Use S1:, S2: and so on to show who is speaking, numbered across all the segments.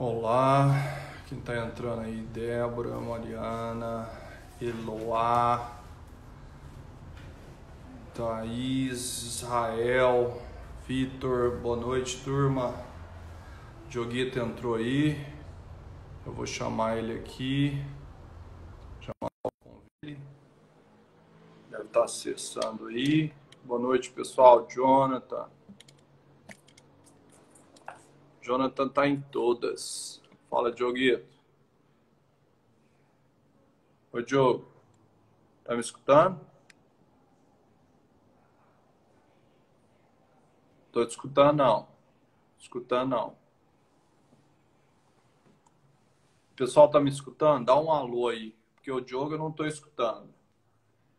S1: Olá, quem tá entrando aí? Débora, Mariana, Eloá, Thaís, Israel, Vitor, boa noite, turma. Dioguito entrou aí, eu vou chamar ele aqui, deve estar acessando aí. Boa noite, pessoal. Jonathan tá em todas. Fala, Dioguito. Oi, Diogo, tá me escutando? Tô te escutando, não. Escutando, não. O pessoal tá me escutando? Dá um alô aí, porque o Diogo eu não tô escutando.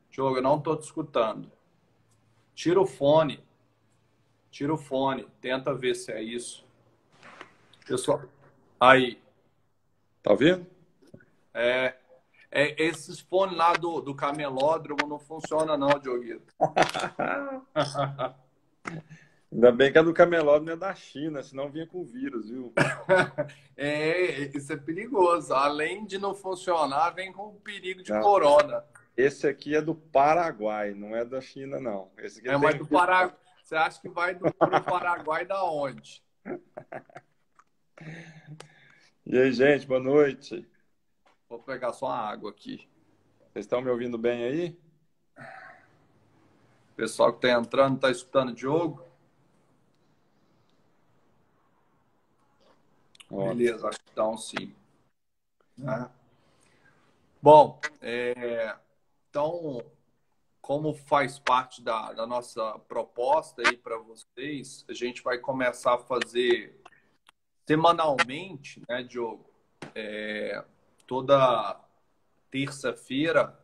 S1: Diogo, eu não tô te escutando. Tira o fone, tira o fone, tenta ver se é isso. Pessoal, aí,
S2: Tá ouvindo?
S1: é, esses fones lá do camelódromo não funcionam não, Dioguito.
S2: Ainda bem que a do camelódromo não é da China, senão vinha com vírus, viu?
S1: Isso é perigoso. Além de não funcionar, vem com o perigo de
S2: Não,
S1: corona.
S2: esse aqui é do Paraguai, não é da China, não. Esse aqui
S1: É,
S2: tem
S1: mas
S2: um
S1: do
S2: vírus.
S1: Paraguai, você acha que vai pro Paraguai da onde?
S2: E aí, gente, boa noite.
S1: Vou pegar só a água aqui.
S2: Vocês estão me ouvindo bem aí?
S1: O pessoal que está entrando, está escutando o Diogo?
S2: Ótimo.
S1: Beleza, acho que estão sim. Né? Bom, então, como faz parte da nossa proposta aí para vocês, a gente vai começar a fazer semanalmente, né, Diogo? Toda terça-feira.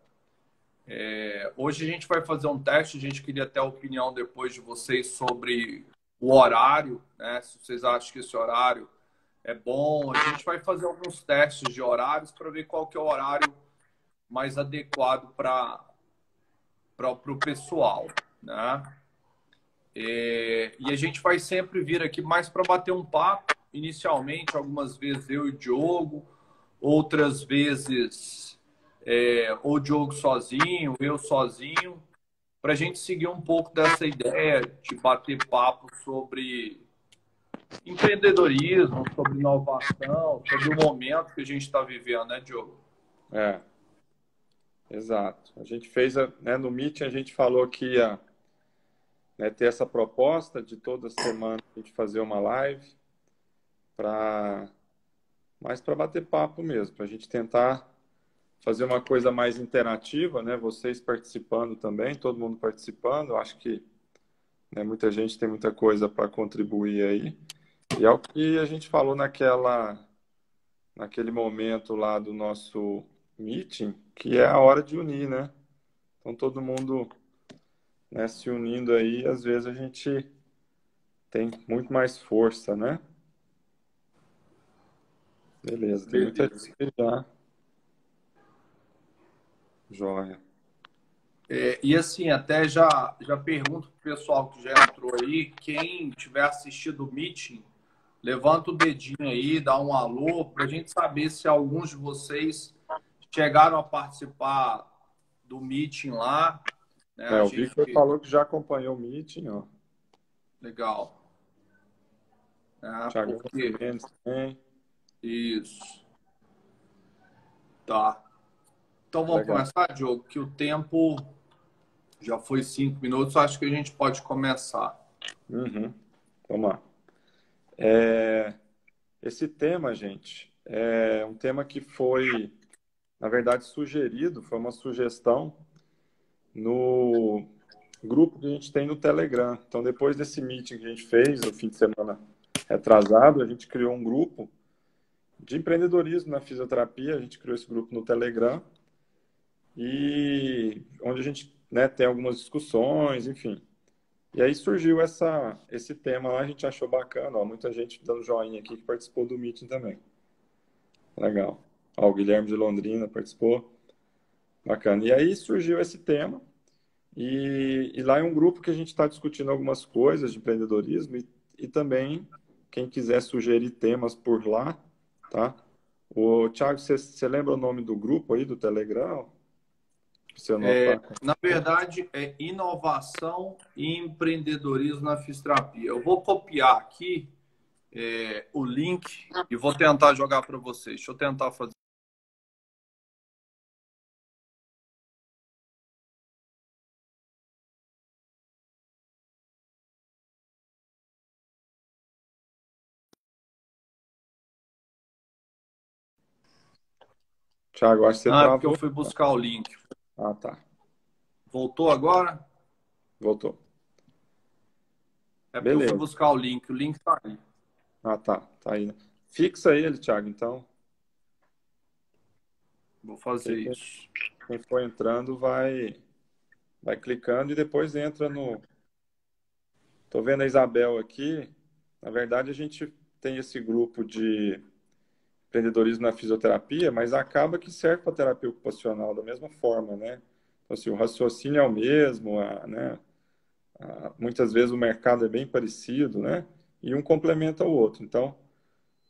S1: Hoje a gente vai fazer um teste, a gente queria ter a opinião depois de vocês sobre o horário, né? Se vocês acham que esse horário é bom. A gente vai fazer alguns testes de horários para ver qual que é o horário mais adequado para o pessoal, né? E a gente vai sempre vir aqui mais para bater um papo, inicialmente, algumas vezes eu e o Diogo, outras vezes ou o Diogo sozinho, eu sozinho, para a gente seguir um pouco dessa ideia de bater papo sobre empreendedorismo, sobre inovação, sobre o momento que a gente está vivendo, né, Diogo?
S2: É, exato. A gente fez, né, no Meet, a gente falou que ia, né, ter essa proposta de toda semana a gente fazer uma live para mais para bater papo mesmo, para a gente tentar fazer uma coisa mais interativa, né? Vocês participando também, todo mundo participando. Eu acho que, né, muita gente tem muita coisa para contribuir aí. E é o que a gente falou naquele momento lá do nosso meeting, que é a hora de unir, né? Então todo mundo, né, se unindo aí, às vezes a gente tem muito mais força, né? Beleza, tem muita
S1: Beleza.
S2: gente já. Joia.
S1: E assim, até já pergunto para o pessoal que já entrou aí, quem tiver assistido o meeting, levanta o dedinho aí, dá um alô, para a gente saber se alguns de vocês chegaram a participar do meeting lá, né?
S2: É,
S1: A
S2: o
S1: gente,
S2: Victor falou que já acompanhou o meeting, ó.
S1: legal, né?
S2: Thiago
S1: Porque
S2: Mendes também.
S1: isso, tá. Então vamos
S2: Legal.
S1: começar, Diogo, que o tempo já foi 5 minutos, acho que a gente pode começar.
S2: Uhum. Vamos lá. É, esse tema, gente, é um tema que foi, na verdade, sugerido, foi uma sugestão no grupo que a gente tem no Telegram. Então, depois desse meeting que a gente fez, no fim de semana retrasado, a gente criou um grupo de empreendedorismo na fisioterapia. A gente criou esse grupo no Telegram e onde a gente, né, tem algumas discussões, enfim. E aí surgiu esse tema lá, a gente achou bacana, ó, muita gente dando joinha aqui que participou do meeting também. Legal. Ó, o Guilherme de Londrina participou. Bacana. E aí surgiu esse tema. E lá é um grupo que a gente está discutindo algumas coisas de empreendedorismo e também quem quiser sugerir temas por lá, tá? O Thiago, você lembra o nome do grupo aí do Telegram? Pra você anotar.
S1: Na verdade, é inovação e empreendedorismo na fisioterapia. Eu vou copiar aqui o link e vou tentar jogar para vocês. Deixa eu tentar fazer.
S2: Thiago, acho que você
S1: Não, é porque eu
S2: travou.
S1: fui buscar o link.
S2: Ah, tá.
S1: Voltou agora?
S2: Voltou.
S1: É porque eu fui
S2: Beleza.
S1: buscar o link. O link tá aí.
S2: Ah, tá. Tá aí, né? Fixa ele, Thiago, então.
S1: Vou
S2: Que
S1: fazer
S2: aí
S1: isso.
S2: quem for entrando vai clicando e depois entra no. Tô vendo a Isabel aqui. Na verdade, a gente tem esse grupo de empreendedorismo na fisioterapia, mas acaba que serve para terapia ocupacional da mesma forma, né? Então, assim, o raciocínio é o mesmo, né? Muitas vezes o mercado é bem parecido, né? E um complementa o outro. Então,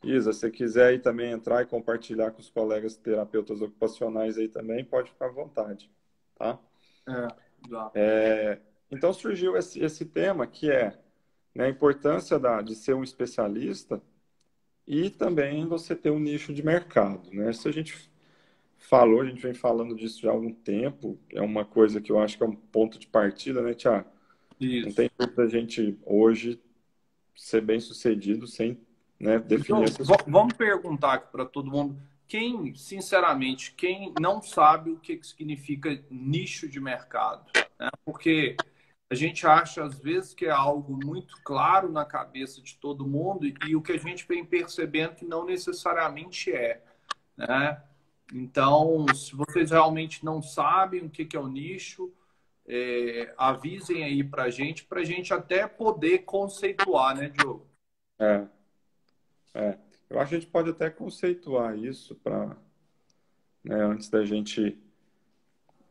S2: Isa, se você quiser aí também entrar e compartilhar com os colegas terapeutas ocupacionais aí também, pode ficar à vontade, tá?
S1: É, já.
S2: Então surgiu esse tema que é, né, a importância de ser um especialista e também você ter um nicho de mercado, né? Se a gente falou, a gente vem falando disso já há algum tempo, é uma coisa que eu acho que é um ponto de partida, né, Tiago? Não
S1: Isso.
S2: tem jeito da gente hoje ser bem sucedido sem, né, definir
S1: Então,
S2: essas
S1: vamos perguntar aqui para todo mundo. Quem, sinceramente, quem não sabe o que significa nicho de mercado, né? Porque a gente acha, às vezes, que é algo muito claro na cabeça de todo mundo e o que a gente vem percebendo que não necessariamente é, né? Então, se vocês realmente não sabem o que é o nicho, avisem aí para a gente até poder conceituar, né, Diogo?
S2: é, é. Eu acho que a gente pode até conceituar isso para, né, antes da gente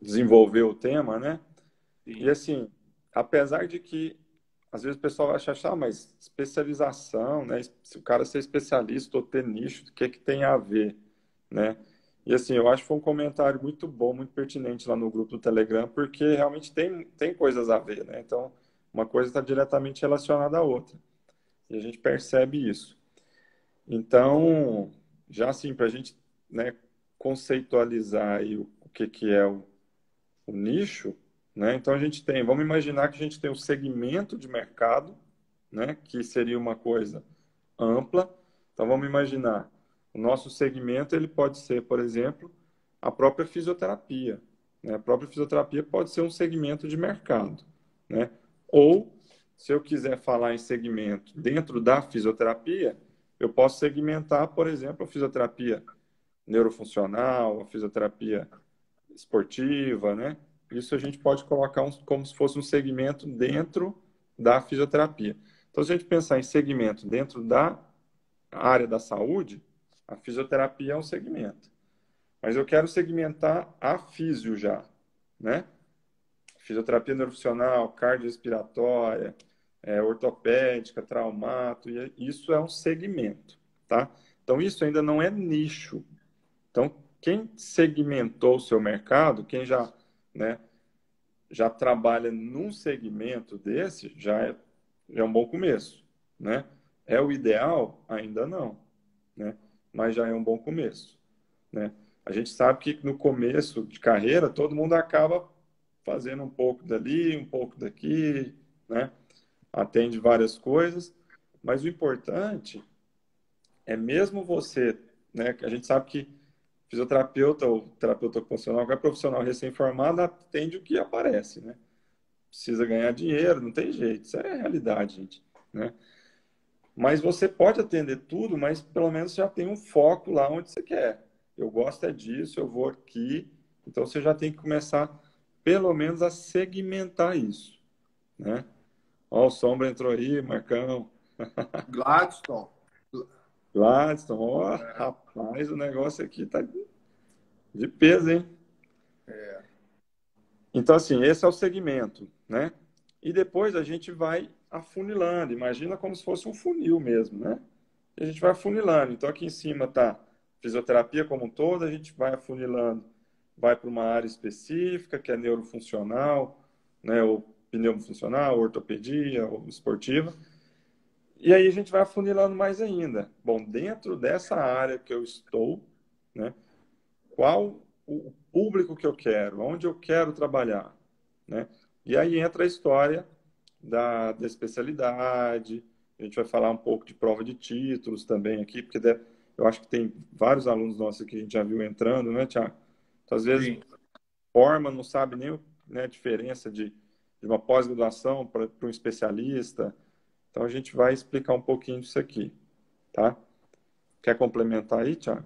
S2: desenvolver o tema, né? E
S1: Sim.
S2: assim, apesar de que às vezes o pessoal vai achar, mas especialização, né? Se o cara ser especialista ou ter nicho, o que que tem a ver, né? E assim, eu acho que foi um comentário muito bom, muito pertinente lá no grupo do Telegram, porque realmente tem coisas a ver, né? Então, uma coisa está diretamente relacionada à outra. E a gente percebe isso. Então, já assim, para a gente, né, conceitualizar aí o que que é o nicho, né? Então a gente tem, vamos imaginar que a gente tem um segmento de mercado, né? Que seria uma coisa ampla. Então vamos imaginar, o nosso segmento ele pode ser, por exemplo, a própria fisioterapia, né? A própria fisioterapia pode ser um segmento de mercado, né? Ou se eu quiser falar em segmento dentro da fisioterapia, eu posso segmentar, por exemplo, a fisioterapia neurofuncional, a fisioterapia esportiva, né? Isso a gente pode colocar como se fosse um segmento dentro da fisioterapia. Então, se a gente pensar em segmento dentro da área da saúde, a fisioterapia é um segmento. Mas eu quero segmentar a físio já, né? Fisioterapia neurofuncional, cardiorrespiratória, ortopédica, traumato, e isso é um segmento, tá? Então, isso ainda não é nicho. Então, quem segmentou o seu mercado, quem já, né, já trabalha num segmento desse, já é um bom começo, né? É o ideal? Ainda não, né? Mas já é um bom começo, né? A gente sabe que no começo de carreira, todo mundo acaba fazendo um pouco dali, um pouco daqui, né? Atende várias coisas, mas o importante é mesmo você, né? A gente sabe que fisioterapeuta ou terapeuta ocupacional, qualquer profissional recém-formado atende o que aparece, né? Precisa ganhar dinheiro, não tem jeito, isso é a realidade, gente, né? Mas você pode atender tudo, mas pelo menos já tem um foco lá onde você quer. Eu gosto é disso, eu vou aqui. Então você já tem que começar, pelo menos, a segmentar isso, né? Ó, o Sombra entrou aí, Marcão.
S1: Gladstone.
S2: Gladstone, ó, rapaz, o negócio aqui tá de peso, hein? Então, assim, esse é o segmento, né? E depois a gente vai afunilando. Imagina como se fosse um funil mesmo, né? e a gente vai afunilando. Então, aqui em cima está fisioterapia como um todo, a gente vai afunilando, vai para uma área específica, que é neurofuncional, né, ou pneumofuncional, ortopedia, ou esportiva. E aí a gente vai afunilando mais ainda. Bom, dentro dessa área que eu estou, né, qual o público que eu quero, onde eu quero trabalhar, né? E aí entra a história da especialidade, a gente vai falar um pouco de prova de títulos também aqui, porque eu acho que tem vários alunos nossos aqui que a gente já viu entrando, né, Tiago? Então, às vezes,
S1: Sim.
S2: forma, não sabe nem, né, a diferença de uma pós-graduação para um especialista. Então, a gente vai explicar um pouquinho disso aqui, tá? Quer complementar aí, Tiago?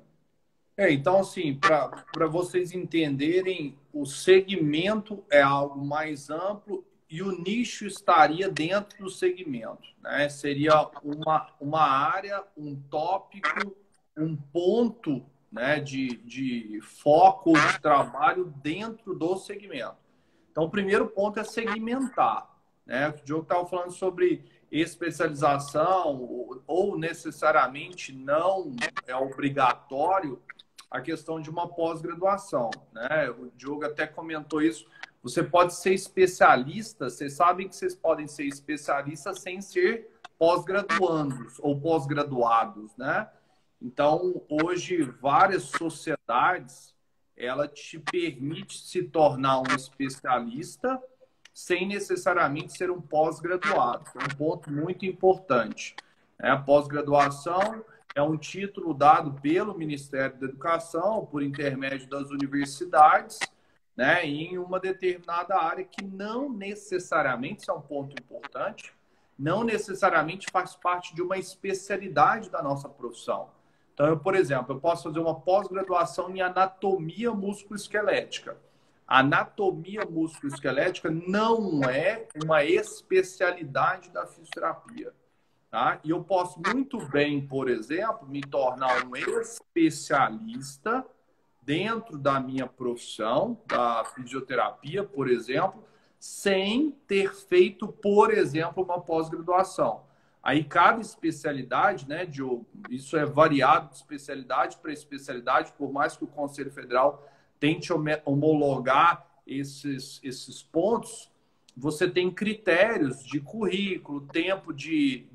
S1: Então, assim, para vocês entenderem, o segmento é algo mais amplo e o nicho estaria dentro do segmento, né? Seria uma área, um tópico, um ponto, né, de foco ou de trabalho dentro do segmento. Então, o primeiro ponto é segmentar, né? O Diogo estava falando sobre especialização ou necessariamente não é obrigatório a questão de uma pós-graduação, né? O Diogo até comentou isso. Você pode ser especialista, vocês sabem que vocês podem ser especialistas sem ser pós-graduandos ou pós-graduados, né? Então, hoje, várias sociedades, ela te permite se tornar um especialista sem necessariamente ser um pós-graduado. É um ponto muito importante. A pós-graduação é um título dado pelo Ministério da Educação, por intermédio das universidades, né, em uma determinada área que não necessariamente, isso é um ponto importante, não necessariamente faz parte de uma especialidade da nossa profissão. Então, eu, por exemplo, eu posso fazer uma pós-graduação em anatomia musculoesquelética. Anatomia musculoesquelética não é uma especialidade da fisioterapia. Tá? E eu posso muito bem, por exemplo, me tornar um especialista dentro da minha profissão, da fisioterapia, por exemplo, sem ter feito, por exemplo, uma pós-graduação. Aí cada especialidade, né, Diogo, isso é variado de especialidade para especialidade, por mais que o Conselho Federal tente homologar esses pontos, você tem critérios de currículo, tempo de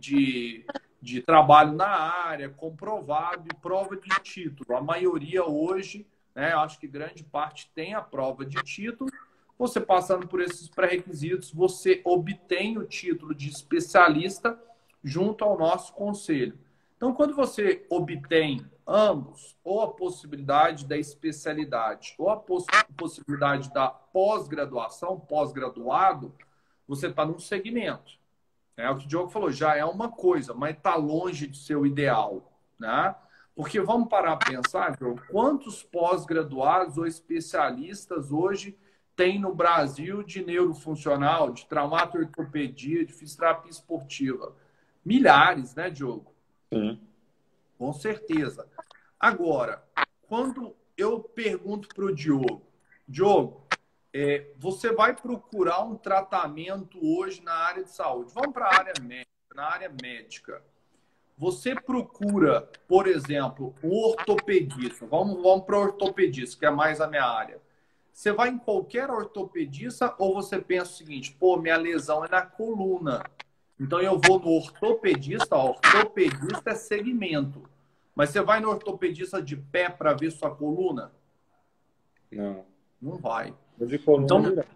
S1: trabalho na área, comprovado e prova de título. A maioria hoje, né, acho que grande parte tem a prova de título. Você passando por esses pré-requisitos, você obtém o título de especialista junto ao nosso conselho. Então, quando você obtém ambos, ou a possibilidade da especialidade, ou a possibilidade da pós-graduação, pós-graduado, você está num segmento. É o que o Diogo falou, já é uma coisa, mas está longe de ser o ideal. Né? Porque vamos parar a pensar, Diogo, quantos pós-graduados ou especialistas hoje tem no Brasil de neurofuncional, de traumato-ortopedia, de fisioterapia esportiva? Milhares, né, Diogo?
S2: Sim.
S1: Com certeza. Agora, quando eu pergunto para o Diogo, você vai procurar um tratamento hoje na área de saúde. Vamos para a área médica, na área médica. Você procura, por exemplo, um ortopedista. Vamos para o ortopedista, que é mais a minha área. Você vai em qualquer ortopedista ou você pensa o seguinte, pô, minha lesão é na coluna. Então eu vou no ortopedista, ó, ortopedista é segmento. Mas você vai no ortopedista de pé para ver sua coluna?
S2: Não.
S1: Não vai.
S2: De coluna
S1: Então,
S2: direto.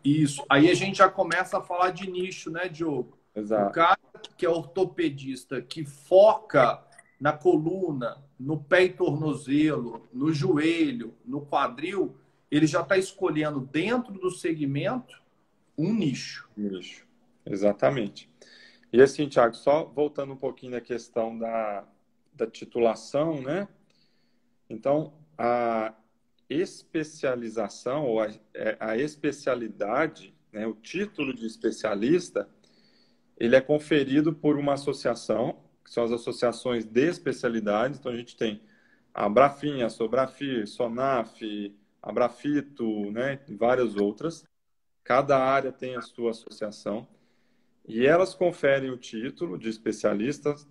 S1: isso. Aí a gente já começa a falar de nicho, né, Diogo? O
S2: Exato.
S1: cara que é ortopedista, que foca na coluna, no pé e tornozelo, no joelho, no quadril, ele já está escolhendo dentro do segmento um nicho.
S2: Nicho. Exatamente. E assim, Thiago, só voltando um pouquinho na questão da titulação, né? Então, a especialização ou a especialidade, né, o título de especialista, ele é conferido por uma associação, que são as associações de especialidades. Então, a gente tem a Abrafin, a Sobrafir, Sonaf, a Brafito, né, e várias outras. Cada área tem a sua associação. E elas conferem o título de especialistas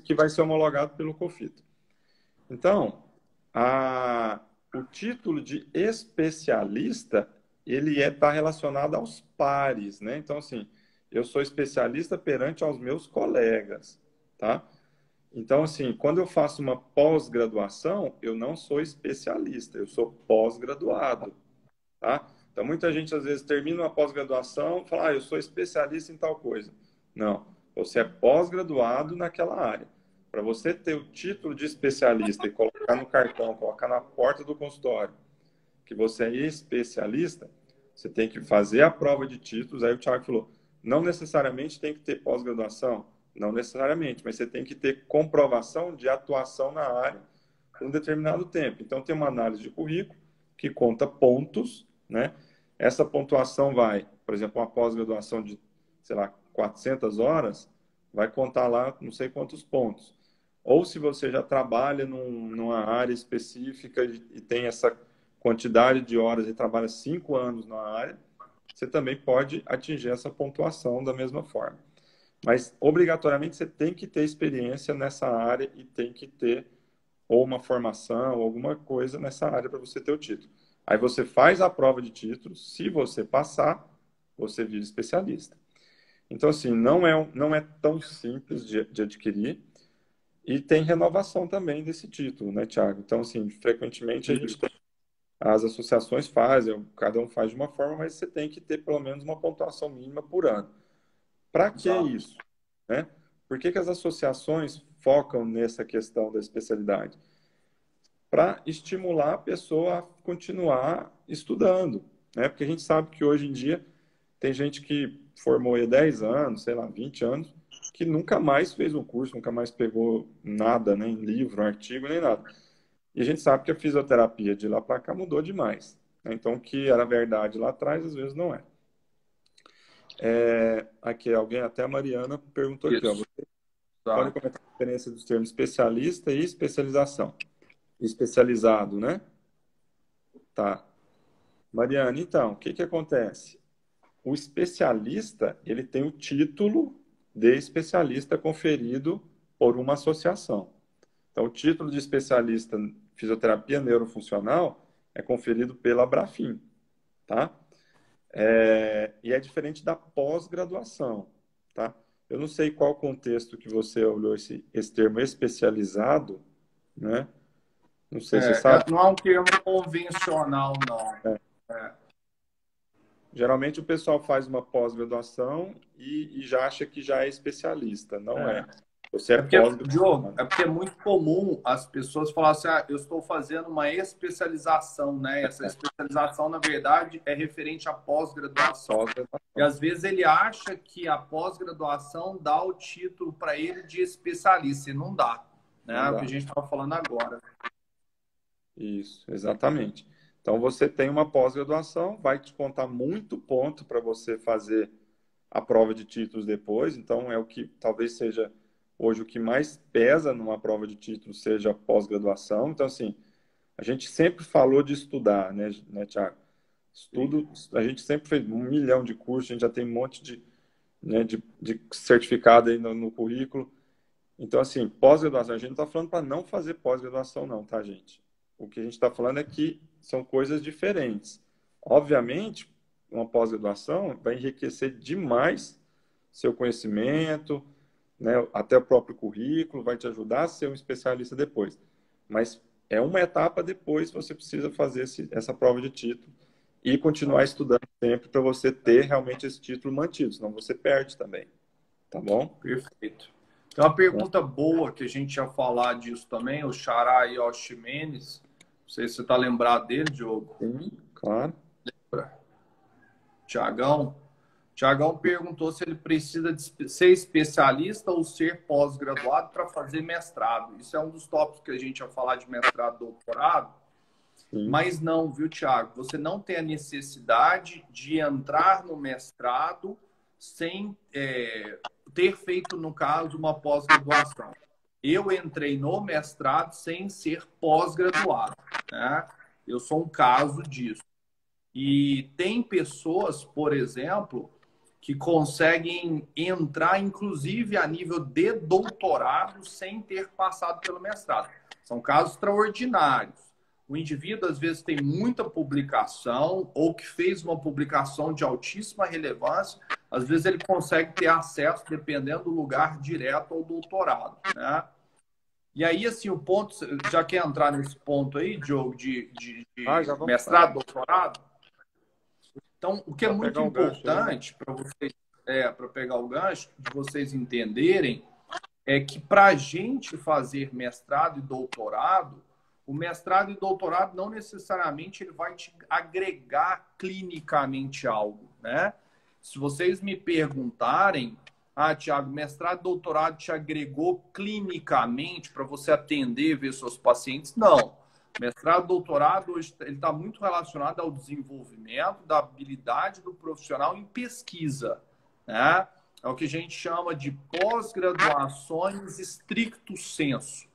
S2: que vai ser homologado pelo COFITO. Então, o título de especialista, ele está relacionado aos pares, né? Então, assim, eu sou especialista perante aos meus colegas, tá? Então, assim, quando eu faço uma pós-graduação, eu não sou especialista, eu sou pós-graduado, tá? Então, muita gente, às vezes, termina uma pós-graduação e fala, eu sou especialista em tal coisa. Não, você é pós-graduado naquela área. Para você ter o título de especialista e colocar no cartão, colocar na porta do consultório, que você é especialista, você tem que fazer a prova de títulos. Aí o Thiago falou, não necessariamente tem que ter pós-graduação, não necessariamente, mas você tem que ter comprovação de atuação na área por um determinado tempo. Então, tem uma análise de currículo que conta pontos, né? Essa pontuação vai, por exemplo, uma pós-graduação de, sei lá, 400 horas, vai contar lá não sei quantos pontos. Ou se você já trabalha numa área específica e tem essa quantidade de horas e trabalha 5 anos na área, você também pode atingir essa pontuação da mesma forma. Mas, obrigatoriamente, você tem que ter experiência nessa área e tem que ter ou uma formação, ou alguma coisa nessa área para você ter o título. Aí você faz a prova de título, se você passar, você vira especialista. Então, assim, não é tão simples de adquirir e tem renovação também desse título, né, Thiago? Então, assim, frequentemente a gente tem, as associações fazem, cada um faz de uma forma, mas você tem que ter pelo menos uma pontuação mínima por ano. Para que isso? Né? Por que as associações focam nessa questão da especialidade? Para estimular a pessoa a continuar estudando, né? Porque a gente sabe que hoje em dia tem gente que formou há 10 anos, sei lá, 20 anos, que nunca mais fez um curso, nunca mais pegou nada, nem livro, artigo, nem nada. E a gente sabe que a fisioterapia de lá para cá mudou demais, né? Então, o que era verdade lá atrás, às vezes não é. Aqui, alguém, até a Mariana, perguntou aqui, ó,
S1: Isso.
S2: você pode
S1: Tá.
S2: comentar a diferença dos termos especialista e especialização? Especializado, né? Tá. Mariana, então, o que que acontece? O especialista, ele tem o título de especialista conferido por uma associação. Então, o título de especialista em fisioterapia neurofuncional é conferido pela Brafim, tá? E é diferente da pós-graduação, tá? Eu não sei qual contexto que você olhou esse termo especializado, né? Não sei, você sabe?
S1: Não é um termo convencional, não. É,
S2: Geralmente o pessoal faz uma pós-graduação e já acha que já é especialista. Não é.
S1: é.
S2: Você é
S1: É porque, Diogo,
S2: pós-graduado.
S1: é porque é muito comum as pessoas falarem assim, eu estou fazendo uma especialização, né? Essa especialização, na verdade, é referente à pós-graduação. E
S2: Pós-graduação.
S1: às vezes ele acha que a pós-graduação dá o título para ele de especialista, e não dá, né?
S2: Não
S1: É o que a
S2: dá.
S1: gente estava falando agora.
S2: Isso, exatamente. Então você tem uma pós-graduação, vai te contar muito ponto para você fazer a prova de títulos depois. Então é o que talvez seja hoje o que mais pesa numa prova de títulos seja a pós-graduação. Então, assim, a gente sempre falou de estudar, né, Thiago? Estudo, a gente sempre fez 1 milhão de cursos, a gente já tem um monte de certificado aí no currículo. Então, assim, pós-graduação, a gente não está falando para não fazer pós-graduação, não, tá, gente? O que a gente está falando é que são coisas diferentes. Obviamente, uma pós-graduação vai enriquecer demais seu conhecimento, né, até o próprio currículo, vai te ajudar a ser um especialista depois. Mas é uma etapa depois, você precisa fazer essa prova de título e continuar estudando sempre para você ter realmente esse título mantido, senão você perde também, tá bom?
S1: Perfeito. Tem uma pergunta boa que a gente ia falar disso também, o Xará Yoshi Menes. Não sei se você está lembrado dele, Diogo.
S2: Sim, claro.
S1: Tiagão. Tiagão perguntou se ele precisa de ser especialista ou ser pós-graduado para fazer mestrado. Isso é um dos tópicos que a gente ia falar de mestrado, doutorado.
S2: Sim,
S1: Mas não, viu, Tiago? Você não tem a necessidade de entrar no mestrado sem ter feito, no caso, uma pós-graduação. Eu entrei no mestrado sem ser pós-graduado, né? Eu sou um caso disso. E tem pessoas, por exemplo, que conseguem entrar, inclusive, a nível de doutorado sem ter passado pelo mestrado. São casos extraordinários. O indivíduo, às vezes, tem muita publicação ou que fez uma publicação de altíssima relevância, às vezes ele consegue ter acesso, dependendo do lugar, direto ao doutorado, né? E aí, assim, o ponto, já quer entrar nesse ponto aí, Diogo, de mestrado, doutorado? Então, o que é muito importante para vocês, para pegar o gancho, de vocês entenderem, é que para a gente fazer mestrado e doutorado, o mestrado e doutorado não necessariamente ele vai te agregar clinicamente algo, né? Se vocês me perguntarem, Tiago, mestrado e doutorado te agregou clinicamente para você atender, ver seus pacientes? Não. Mestrado e doutorado hoje ele está muito relacionado ao desenvolvimento da habilidade do profissional em pesquisa, né? É o que a gente chama de pós-graduações stricto sensu.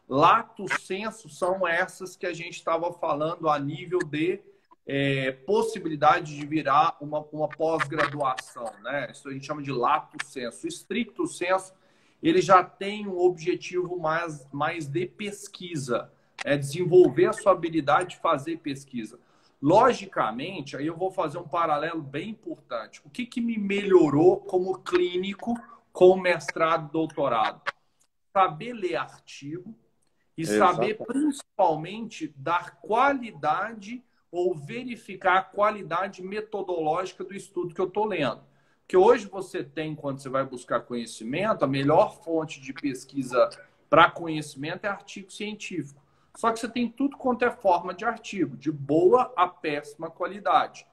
S1: Lato sensu são essas que a gente estava falando a nível de possibilidade de virar uma pós-graduação, né? Isso a gente chama de lato sensu. Stricto sensu, ele já tem um objetivo mais de pesquisa, desenvolver a sua habilidade de fazer pesquisa. Logicamente, aí eu vou fazer um paralelo bem importante. O que me melhorou como clínico com mestrado e doutorado? Saber ler artigo e saber, principalmente, dar qualidade ou verificar a qualidade metodológica do estudo que eu estou lendo. Porque hoje você tem, quando você vai buscar conhecimento, a melhor fonte de pesquisa para conhecimento é artigo científico. Só que você tem tudo quanto é forma de artigo, de boa a péssima qualidade.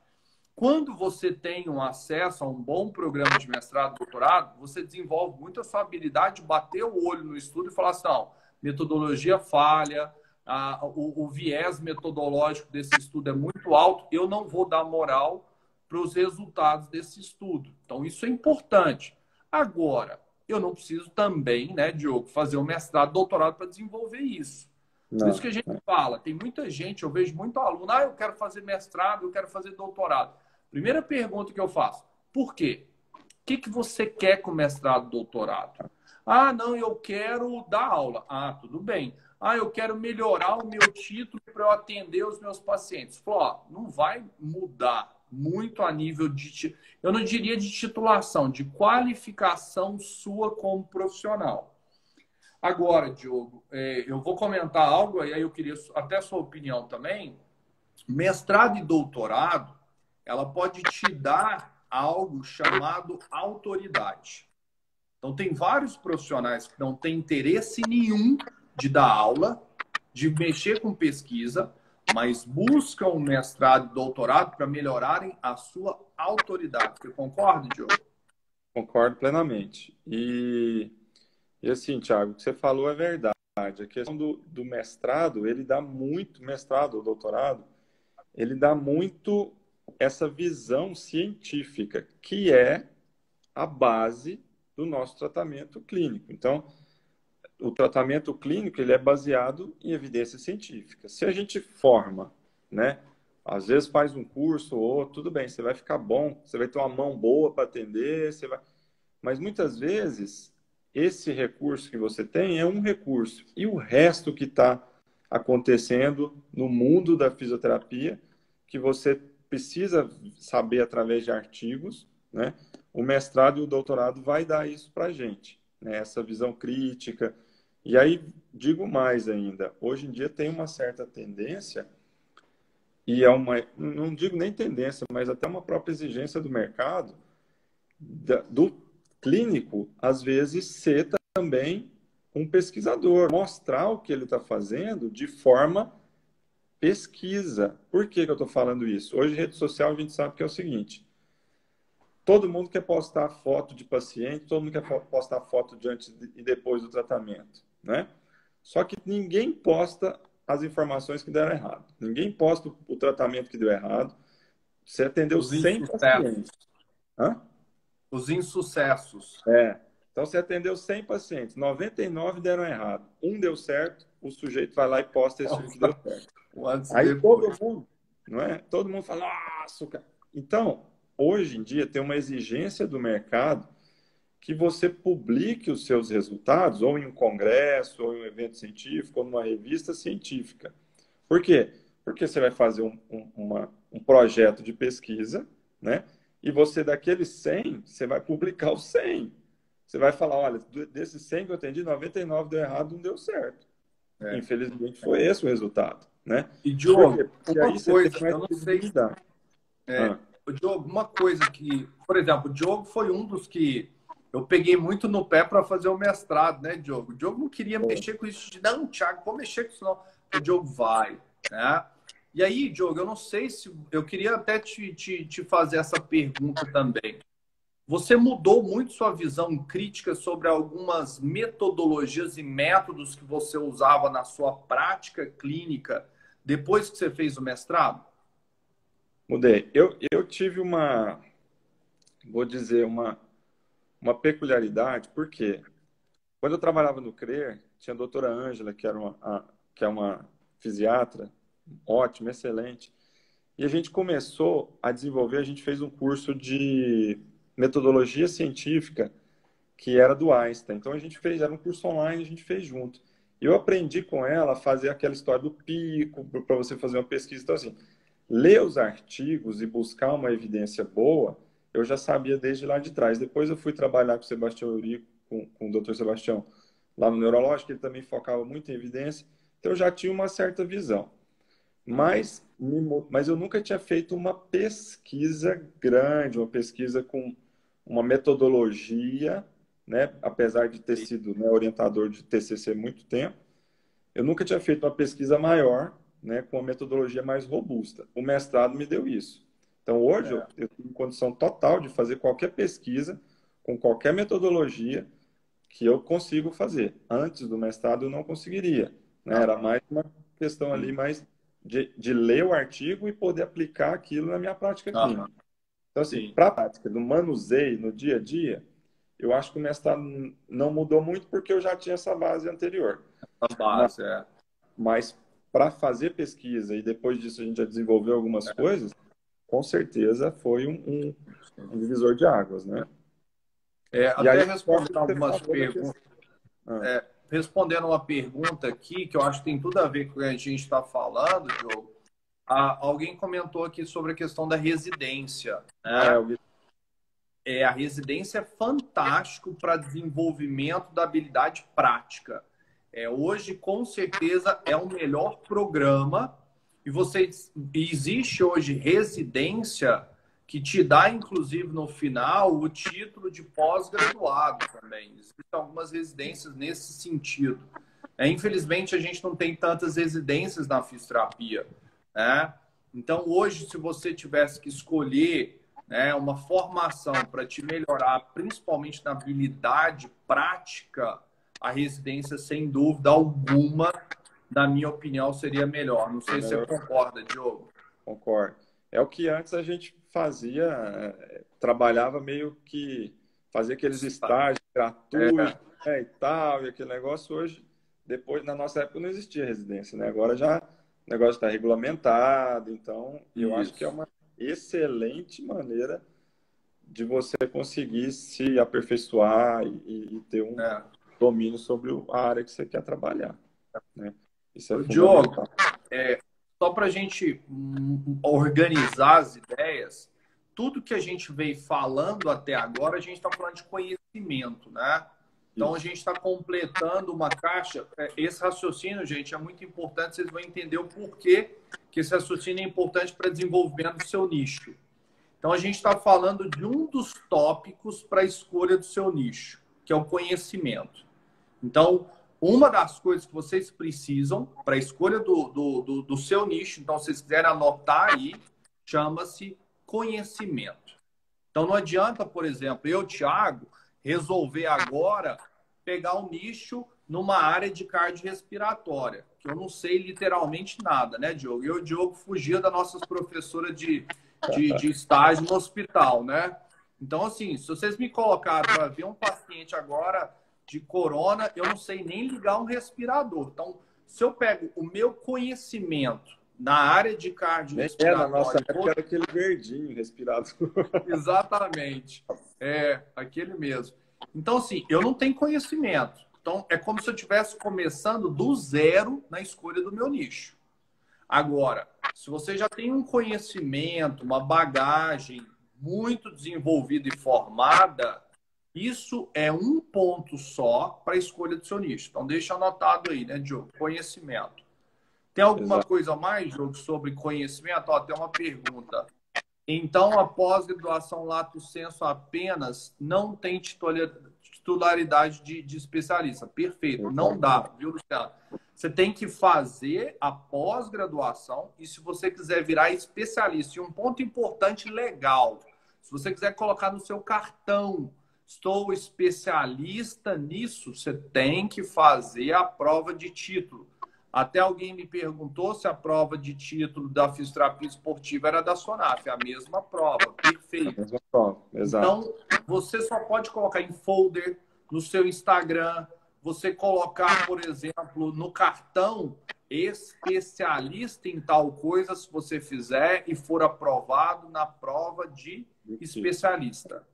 S1: Quando você tem um acesso a um bom programa de mestrado, doutorado, você desenvolve muito a sua habilidade de bater o olho no estudo e falar assim, não, metodologia falha, o viés metodológico desse estudo é muito alto, eu não vou dar moral para os resultados desse estudo. Então, isso é importante. Agora, eu não preciso também, né, Diogo, fazer um mestrado, doutorado para desenvolver isso. Por isso que a gente fala, tem muita gente, eu vejo muito aluno, eu quero fazer mestrado, eu quero fazer doutorado. Primeira pergunta que eu faço, por quê? O que você quer com mestrado, doutorado? Não, eu quero dar aula. Tudo bem. Eu quero melhorar o meu título para eu atender os meus pacientes. Falou, não vai mudar muito a nível de, eu não diria de titulação, de qualificação sua como profissional. Agora, Diogo, eu vou comentar algo, e aí eu queria até a sua opinião também. Mestrado e doutorado, ela pode te dar algo chamado autoridade. Então, tem vários profissionais que não têm interesse nenhum de dar aula, de mexer com pesquisa, mas buscam um mestrado e doutorado para melhorarem a sua autoridade. Você concorda, Diogo?
S2: Concordo plenamente. E assim, Thiago, o que você falou é verdade. A questão do mestrado, ele dá muito, mestrado ou doutorado, ele dá muito essa visão científica, que é a base do nosso tratamento clínico. Então, o tratamento clínico, ele é baseado em evidência científica. Se a gente forma, né, às vezes faz um curso ou outro, tudo bem, você vai ficar bom, você vai ter uma mão boa para atender, mas muitas vezes esse recurso que você tem é um recurso. E o resto que está acontecendo no mundo da fisioterapia, que você precisa saber através de artigos, né? O mestrado e o doutorado vai dar isso para a gente, né? Essa visão crítica. E aí, digo mais ainda, hoje em dia tem uma certa tendência, e não digo nem tendência, mas até uma própria exigência do mercado, do clínico, às vezes, ser também um pesquisador, mostrar o que ele está fazendo de forma pesquisa. Por que eu estou falando isso? Hoje, rede social, a gente sabe que é o seguinte, todo mundo quer postar foto de paciente, todo mundo quer postar foto de antes e depois do tratamento, né? Só que ninguém posta as informações que deram errado. Ninguém posta o tratamento que deu errado. Você atendeu 100 pacientes.
S1: Os insucessos.
S2: Então, você atendeu 100 pacientes, 99 deram errado. Um deu certo, o sujeito vai lá e posta esse que deu certo. Aí todo mundo, não é? Todo mundo fala, nossa, cara. Então, hoje em dia tem uma exigência do mercado que você publique os seus resultados, ou em um congresso, ou em um evento científico, ou numa revista científica. Por quê? Porque você vai fazer um projeto de pesquisa, né? E você, daqueles 100, você vai publicar os 100. Você vai falar, olha, desses 100 que eu atendi, 99 deu errado, não deu certo.
S1: É.
S2: Infelizmente, foi esse o resultado, né?
S1: E,
S2: Por
S1: Diogo,
S2: quê? Porque
S1: uma
S2: aí você
S1: coisa,
S2: tem mais
S1: eu não sei.
S2: credibilidade.
S1: Diogo, uma coisa que, por exemplo, o Diogo foi um dos que eu peguei muito no pé para fazer o mestrado, né, Diogo? O Diogo não queria mexer com isso. Não, Thiago, vou mexer com isso não. O Diogo vai, né? E aí, Diogo, eu não sei se... Eu queria até te fazer essa pergunta também. Você mudou muito sua visão crítica sobre algumas metodologias e métodos que você usava na sua prática clínica depois que você fez o mestrado?
S2: Mudei. Eu tive vou dizer, uma peculiaridade, porque quando eu trabalhava no CRER, tinha a doutora Ângela, que é uma fisiatra ótima, excelente, e a gente começou a desenvolver, a gente fez um curso de metodologia científica que era do Einstein. Então a gente fez, era um curso online, a gente fez junto. E eu aprendi com ela a fazer aquela história do pico, para você fazer uma pesquisa. Então, assim, ler os artigos e buscar uma evidência boa, eu já sabia desde lá de trás. Depois eu fui trabalhar com o Sebastião Eurico, com o Dr. Sebastião, lá no Neurológico, ele também focava muito em evidência. Então eu já tinha uma certa visão. Mas eu nunca tinha feito uma pesquisa grande, uma pesquisa com uma metodologia, né? Apesar de ter sido, né, orientador de TCC há muito tempo, eu nunca tinha feito uma pesquisa maior, né, com uma metodologia mais robusta. O mestrado me deu isso. Então, hoje, eu tenho condição total de fazer qualquer pesquisa com qualquer metodologia que eu consigo fazer. Antes do mestrado, eu não conseguiria, né? Era mais uma questão ali mais de ler o artigo e poder aplicar aquilo na minha prática clínica. Então, assim, para a prática do manuseio no dia a dia, eu acho que o mestrado não mudou muito porque eu já tinha essa base anterior.
S1: A base,
S2: Mas para fazer pesquisa e depois disso a gente já desenvolveu algumas coisas, com certeza foi um divisor de águas, né? E
S1: até
S2: aí,
S1: respondendo
S2: você
S1: algumas
S2: falou da
S1: perguntas.
S2: questão.
S1: Respondendo uma pergunta aqui, que eu acho que tem tudo a ver com o que a gente está falando, Diogo. Alguém comentou aqui sobre a questão da residência, né? A residência é fantástico para desenvolvimento da habilidade prática. Hoje, com certeza, é o melhor programa. Existe hoje residência que te dá, inclusive, no final, o título de pós-graduado também. Existem algumas residências nesse sentido. Infelizmente, a gente não tem tantas residências na fisioterapia, né? Então, hoje, se você tivesse que escolher, né, uma formação para te melhorar, principalmente na habilidade prática, a residência, sem dúvida alguma, na minha opinião, seria melhor. Não sei se você concorda, Diogo.
S2: Concordo. É o que antes a gente fazia, trabalhava meio que, fazia aqueles estágios gratuitos, né, e tal, e aquele negócio. Hoje, depois, na nossa época, não existia residência, né? Agora já o negócio está regulamentado, então eu acho que é uma excelente maneira de você conseguir se aperfeiçoar e ter um domínio sobre a área que você quer trabalhar, né? Isso é fundamental.
S1: Diogo, só para a gente organizar as ideias, tudo que a gente veio falando até agora, a gente está falando de conhecimento, né? Então, a gente está completando uma caixa. Esse raciocínio, gente, é muito importante. Vocês vão entender o porquê que esse raciocínio é importante para desenvolvimento do seu nicho. Então, a gente está falando de um dos tópicos para a escolha do seu nicho, que é o conhecimento. Então, uma das coisas que vocês precisam para a escolha do seu nicho, então, se vocês quiserem anotar aí, chama-se conhecimento. Então, não adianta, por exemplo, eu, Thiago, resolver agora pegar um nicho numa área de cardiorrespiratória, que eu não sei literalmente nada, né, Diogo? Eu e o Diogo fugia das nossas professoras de estágio no hospital, né? Então, assim, se vocês me colocaram para ver um paciente agora de corona, eu não sei nem ligar um respirador. Então, se eu pego o meu conhecimento na área de
S2: Na nossa
S1: cardiorrespiratório.
S2: época era aquele verdinho respirado.
S1: Exatamente. É, aquele mesmo. Então, assim, eu não tenho conhecimento. Então, é como se eu estivesse começando do zero na escolha do meu nicho. Agora, se você já tem um conhecimento, uma bagagem muito desenvolvida e formada, isso é um ponto só para a escolha do seu nicho. Então, deixa anotado aí, né, Diogo? Conhecimento. Tem alguma
S2: Exato.
S1: coisa a mais, Diogo, sobre conhecimento? Ó, tem uma pergunta. Então, a pós-graduação lato sensu apenas não tem titularidade de especialista. Perfeito. Não dá, viu, Luciano? Você tem que fazer a pós-graduação e se você quiser virar especialista, e um ponto importante legal, se você quiser colocar no seu cartão, estou especialista nisso, você tem que fazer a prova de título. Até alguém me perguntou se a prova de título da fisioterapia esportiva era da SONAF, a mesma prova, perfeito.
S2: A mesma prova, exato.
S1: Então, você só pode colocar em folder, no seu Instagram, você colocar, por exemplo, no cartão, especialista em tal coisa, se você fizer e for aprovado na prova de especialista.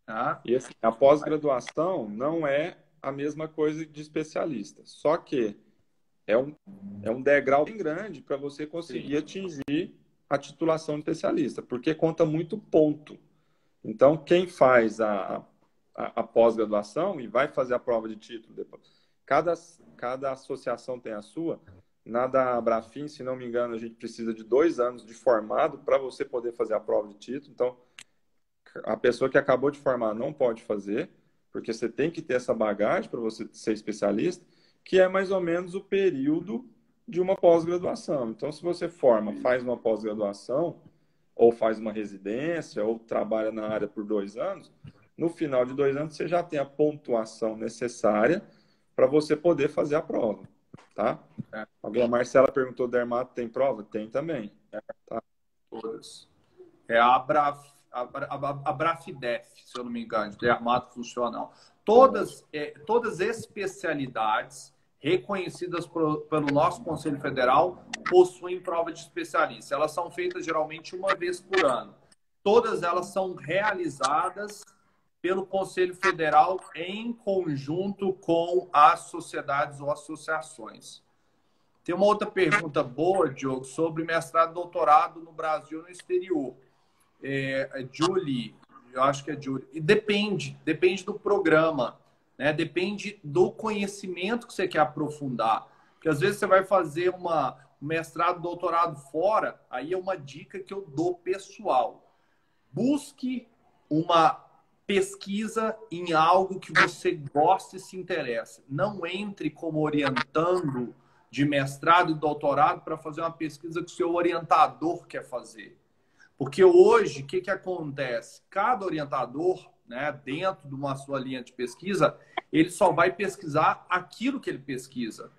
S1: Tá?
S2: E assim, a pós-graduação não é a mesma coisa de especialista, só que é um degrau bem grande para você conseguir atingir a titulação de especialista, porque conta muito ponto. Então, quem faz a pós-graduação e vai fazer a prova de título depois, cada associação tem a sua. Na da Abrafin, se não me engano, a gente precisa de 2 anos de formado para você poder fazer a prova de título. Então, a pessoa que acabou de formar não pode fazer, porque você tem que ter essa bagagem para você ser especialista, que é mais ou menos o período de uma pós-graduação. Então, se você forma, faz uma pós-graduação, ou faz uma residência, ou trabalha na área por 2 anos, no final de 2 anos você já tem a pontuação necessária para você poder fazer a prova, tá? A Marcela perguntou, dermato tem prova? Tem também. Tá?
S1: Todas. É a Brafidef, se eu não me engano, de dermato funcional. Todas especialidades reconhecidas pelo nosso Conselho Federal possuem prova de especialista. Elas são feitas geralmente uma vez por ano. Todas elas são realizadas pelo Conselho Federal em conjunto com as sociedades ou associações. Tem uma outra pergunta boa, Diogo, sobre mestrado e doutorado no Brasil e no exterior. Julie, eu acho que é Julie. E depende do programa, né? Depende do conhecimento que você quer aprofundar. Porque às vezes você vai fazer um mestrado, doutorado fora, aí é uma dica que eu dou pessoal. Busque uma pesquisa em algo que você gosta e se interessa. Não entre como orientando de mestrado e doutorado para fazer uma pesquisa que o seu orientador quer fazer. Porque hoje, o que acontece? Cada orientador, né, dentro de uma sua linha de pesquisa, ele só vai pesquisar aquilo que ele pesquisa.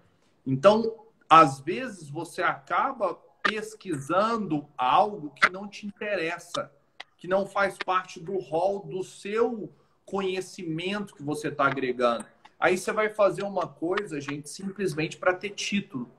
S1: Então, às vezes, você acaba pesquisando algo que não te interessa, que não faz parte do rol do seu conhecimento que você está agregando. Aí você vai fazer uma coisa, gente, simplesmente para ter título.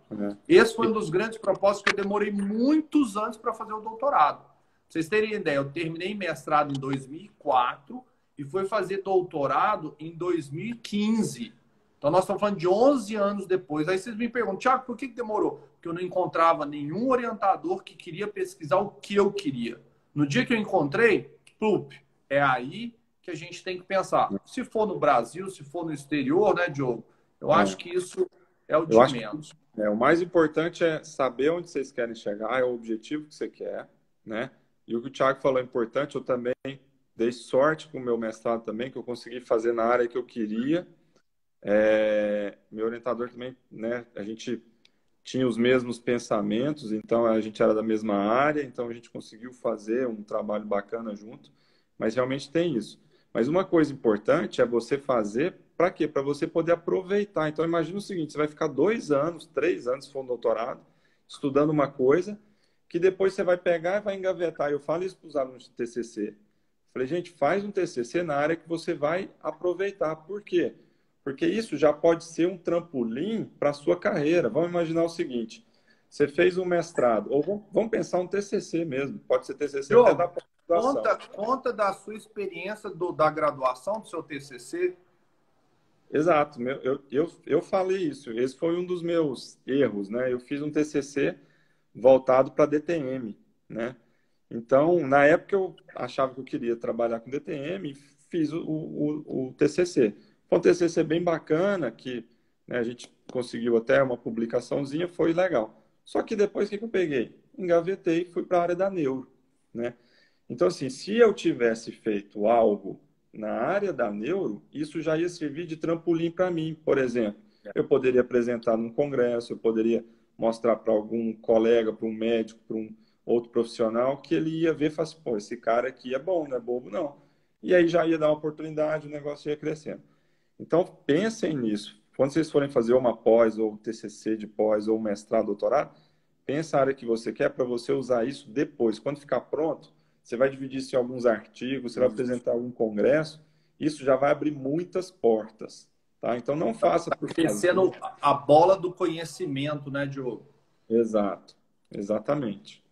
S1: Esse foi um dos grandes propósitos que eu demorei muitos anos para fazer o doutorado. Pra vocês terem ideia, eu terminei mestrado em 2004 e fui fazer doutorado em 2015. Então, nós estamos falando de 11 anos depois. Aí vocês me perguntam, Thiago, por que demorou? Porque eu não encontrava nenhum orientador que queria pesquisar o que eu queria. No dia que eu encontrei, é aí que a gente tem que pensar. Se for no Brasil, se for no exterior, né, Diogo? Eu acho que isso é o de menos.
S2: O mais importante é saber onde vocês querem chegar, é o objetivo que você quer, né? E o que o Thiago falou é importante, eu também dei sorte com o meu mestrado também, que eu consegui fazer na área que eu queria. Meu orientador também, né? A gente tinha os mesmos pensamentos, então a gente era da mesma área, então a gente conseguiu fazer um trabalho bacana junto, mas realmente tem isso. Mas uma coisa importante é você fazer para quê? Para você poder aproveitar. Então imagina o seguinte, você vai ficar 2 anos, 3 anos, se for um doutorado, estudando uma coisa, que depois você vai pegar e vai engavetar. Eu falo isso para os alunos de TCC. Falei, gente, faz um TCC na área que você vai aproveitar. Por quê? Porque isso já pode ser um trampolim para a sua carreira. Vamos imaginar o seguinte, Você fez um mestrado, ou vamos pensar um TCC mesmo, pode ser TCC até da
S1: Diogo,
S2: pós-graduação.
S1: conta da sua experiência da graduação, do seu TCC.
S2: Exato, eu falei isso, esse foi um dos meus erros, né? Eu fiz um TCC voltado para DTM, né? Então, na época eu achava que eu queria trabalhar com DTM e fiz o TCC. Foi um TCC bem bacana, que, né, a gente conseguiu até uma publicaçãozinha, foi legal. Só que depois, o que eu peguei? Engavetei e fui para a área da neuro, né? Então, assim, se eu tivesse feito algo na área da neuro, isso já ia servir de trampolim para mim, por exemplo. Eu poderia apresentar num congresso, eu poderia mostrar para algum colega, para um médico, para um outro profissional, que ele ia ver e falar assim, pô, esse cara aqui é bom, não é bobo, não. E aí já ia dar uma oportunidade, o negócio ia crescendo. Então, pensem nisso. Quando vocês forem fazer uma pós, ou TCC de pós, ou mestrado, doutorado, pensa a área que você quer para você usar isso depois. Quando ficar pronto, você vai dividir isso em alguns artigos, você vai apresentar algum congresso, isso já vai abrir muitas portas, tá? Então, não faça por
S1: Descendo
S2: fazer.
S1: a bola do conhecimento, né, Diogo?
S2: Exato, exatamente.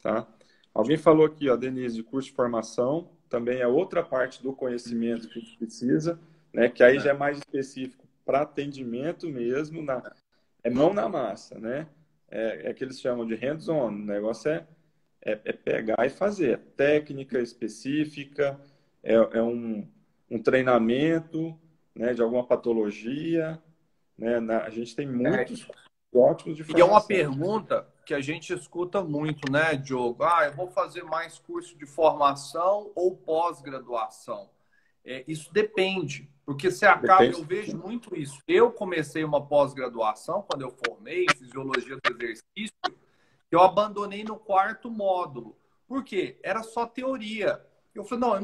S2: Tá? Alguém falou aqui, ó, Denise, de curso de formação, também é outra parte do conhecimento que a gente precisa, né? Que aí já é mais específico para atendimento mesmo, é mão na massa, né? É que eles chamam de hands-on, o negócio é pegar e fazer. É técnica específica, um treinamento, né, de alguma patologia, né? A gente tem muitos ótimos de
S1: E é uma
S2: formação.
S1: pergunta que a gente escuta muito, né, Diogo? Ah, eu vou fazer mais curso de formação ou pós-graduação? Isso depende, porque você acaba, eu
S2: Depende.
S1: vejo muito isso. Eu comecei uma pós-graduação quando eu formei em fisiologia do exercício, eu abandonei no quarto módulo. Por quê? Era só teoria. Eu falei, não,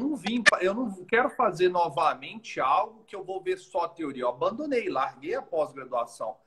S1: eu não quero fazer novamente algo que eu vou ver só teoria. Eu abandonei, larguei a pós-graduação.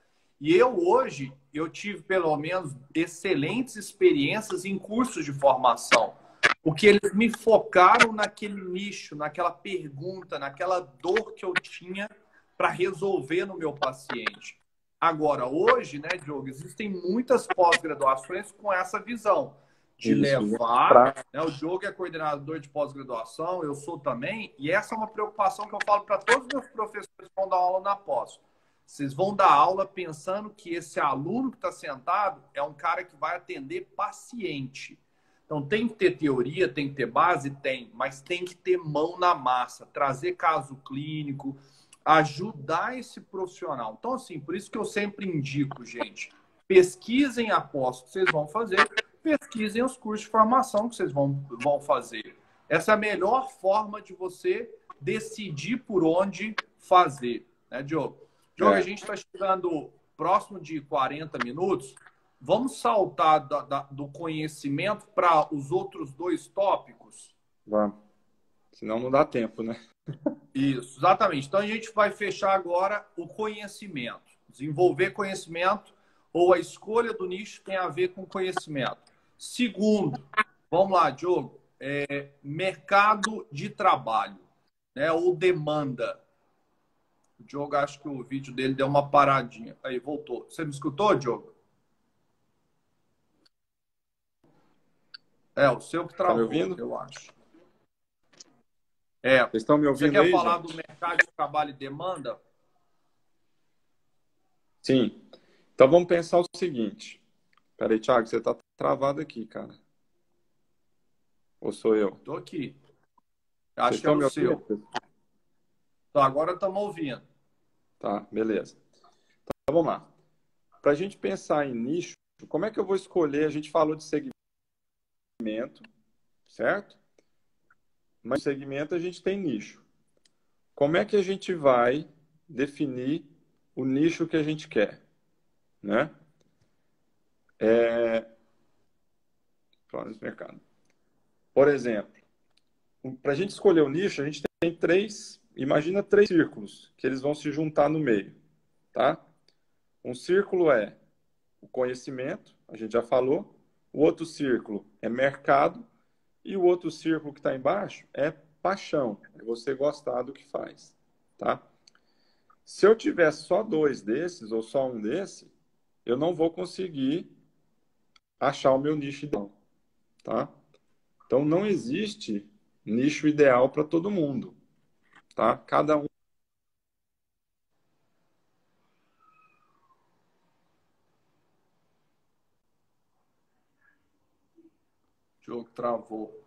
S1: E eu tive pelo menos excelentes experiências em cursos de formação, porque eles me focaram naquele nicho, naquela pergunta, naquela dor que eu tinha para resolver no meu paciente. Agora, hoje, né, Diogo, existem muitas pós-graduações com essa visão de
S2: Isso.
S1: levar, né, o Diogo é coordenador de pós-graduação, eu sou também, e essa é uma preocupação que eu falo para todos os meus professores que vão dar aula na pós. Vocês vão dar aula pensando que esse aluno que está sentado é um cara que vai atender paciente. Então, tem que ter teoria, tem que ter base? Tem, mas tem que ter mão na massa, trazer caso clínico, ajudar esse profissional. Então, assim, por isso que eu sempre indico, gente, pesquisem após que vocês vão fazer, pesquisem os cursos de formação que vocês vão fazer. Essa é a melhor forma de você decidir por onde fazer, né, Diogo? Diogo, a gente está chegando próximo de 40 minutos. Vamos saltar do conhecimento para os outros dois tópicos?
S2: Vamos. Senão não dá tempo, né?
S1: Isso, exatamente. Então a gente vai fechar agora o conhecimento. Desenvolver conhecimento ou a escolha do nicho tem a ver com conhecimento. Segundo, vamos lá, Diogo, mercado de trabalho, né, ou demanda. O Diogo, acho que o vídeo dele deu uma paradinha. Aí, voltou. Você me escutou, Diogo? O seu que
S2: Tá me
S1: travou,
S2: ouvindo?
S1: eu acho.
S2: Vocês estão me
S1: Você
S2: ouvindo
S1: quer
S2: aí,
S1: falar
S2: gente?
S1: do mercado de trabalho e demanda?
S2: Sim. Então vamos pensar o seguinte. Peraí, Thiago, você tá travado aqui, cara. Ou sou eu?
S1: Estou aqui.
S2: Vocês
S1: Acho que
S2: estão
S1: era o
S2: me ouvindo?
S1: seu. Então, agora estamos ouvindo.
S2: Tá, beleza. Então vamos lá. Para a gente pensar em nicho, como é que eu vou escolher? A gente falou de segmento, certo? Mas segmento a gente tem nicho. Como é que a gente vai definir o nicho que a gente quer, né? Plano de mercado. Por exemplo, para a gente escolher o nicho, a gente tem imagina três círculos que eles vão se juntar no meio, tá? Um círculo é o conhecimento, a gente já falou. O outro círculo é mercado e o outro círculo que está embaixo é paixão, é você gostar do que faz, tá? Se eu tiver só dois desses ou só um desse, eu não vou conseguir achar o meu nicho ideal, tá? Então, não existe nicho ideal para todo mundo, tá? Cada um.
S1: O jogo travou.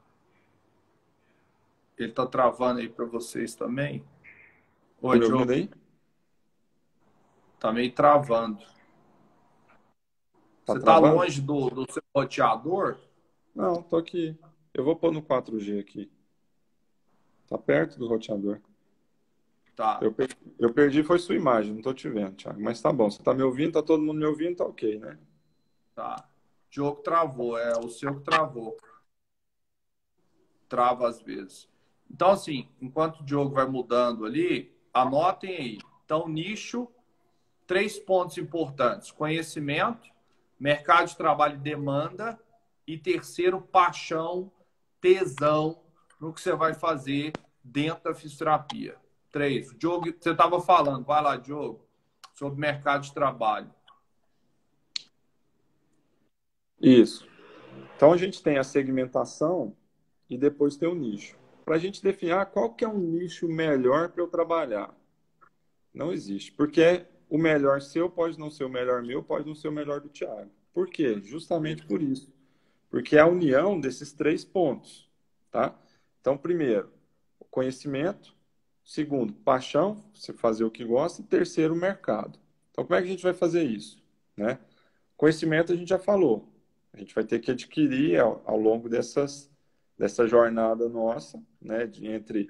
S1: Ele tá travando aí para vocês também?
S2: Tá
S1: Oi,
S2: me ouvindo
S1: Diogo.
S2: aí?
S1: Tá meio travando.
S2: Tá
S1: Você tá
S2: travando?
S1: longe do seu roteador?
S2: Não, tô aqui. Eu vou pôr no 4G aqui. Tá perto do roteador.
S1: Tá,
S2: Eu perdi foi sua imagem, não tô te vendo, Thiago. Mas tá bom, você tá me ouvindo, tá todo mundo me ouvindo, tá ok, né?
S1: tá. O jogo travou, é o seu que travou. Trava às vezes. Então, assim, enquanto o jogo vai mudando ali, anotem aí. Então, nicho, 3 pontos importantes: conhecimento, mercado de trabalho e demanda, e terceiro, paixão, tesão no que você vai fazer dentro da fisioterapia. 3. O Diogo, você estava falando, vai lá, Diogo, sobre mercado de trabalho.
S2: Isso. Então a gente tem a segmentação e depois tem o nicho. Para a gente definir qual que é um nicho melhor para eu trabalhar. Não existe. Porque o melhor seu pode não ser o melhor meu, pode não ser o melhor do Thiago. Por quê? Justamente por isso. Porque é a união desses 3 pontos, tá? Então, primeiro, o conhecimento. Segundo, paixão, você fazer o que gosta. E terceiro, o mercado. Então, como é que a gente vai fazer isso, né? Conhecimento a gente já falou. A gente vai ter que adquirir ao longo dessa jornada nossa, né? Entre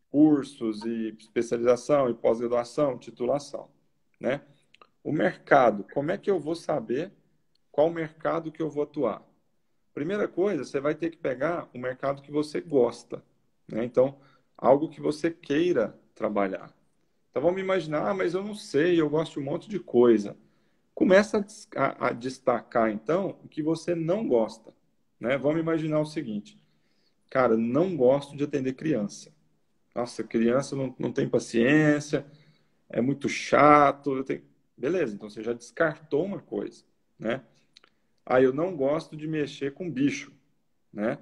S2: cursos e especialização e pós-graduação, titulação, né? O mercado, como é que eu vou saber qual mercado que eu vou atuar? Primeira coisa, você vai ter que pegar o mercado que você gosta, né? Então, algo que você queira trabalhar. Então, vamos imaginar, mas eu não sei, eu gosto de um monte de coisa. Começa a destacar, então, o que você não gosta, né? Vamos imaginar o seguinte, cara, não gosto de atender criança. Nossa, criança não tem paciência, é muito chato. Beleza, então você já descartou uma coisa, né? Ah, eu não gosto de mexer com bicho, né?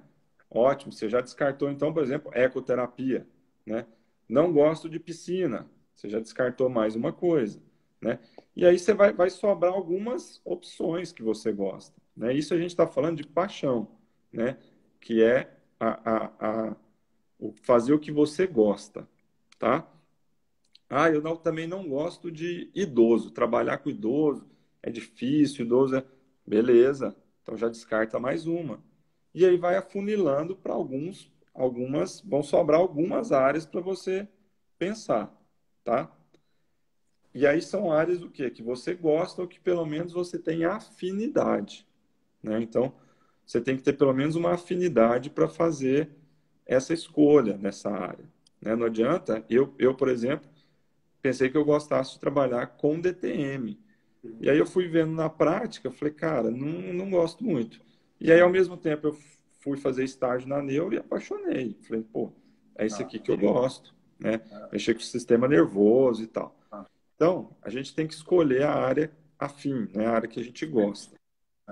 S2: Ótimo, você já descartou, então, por exemplo, ecoterapia, né? Não gosto de piscina, você já descartou mais uma coisa, né? E aí você vai sobrar algumas opções que você gosta, né? Isso a gente está falando de paixão, né? Que é o fazer o que você gosta, tá? Ah, eu também não gosto de idoso. Trabalhar com idoso é difícil, idoso é. Beleza, então já descarta mais uma. E aí vai afunilando para algumas, vão sobrar algumas áreas para você pensar, tá? E aí são áreas do quê? Que você gosta ou que pelo menos você tem afinidade, né? Então, você tem que ter pelo menos uma afinidade para fazer essa escolha nessa área, né? Não adianta, por exemplo, pensei que eu gostasse de trabalhar com DTM. E aí eu fui vendo na prática, falei, cara, não gosto muito. E aí, ao mesmo tempo, eu fui fazer estágio na Neuro e apaixonei. Falei, pô, é isso aqui que eu gosto, né? Mexer com o sistema nervoso e tal. Então, a gente tem que escolher a área afim, né? A área que a gente gosta,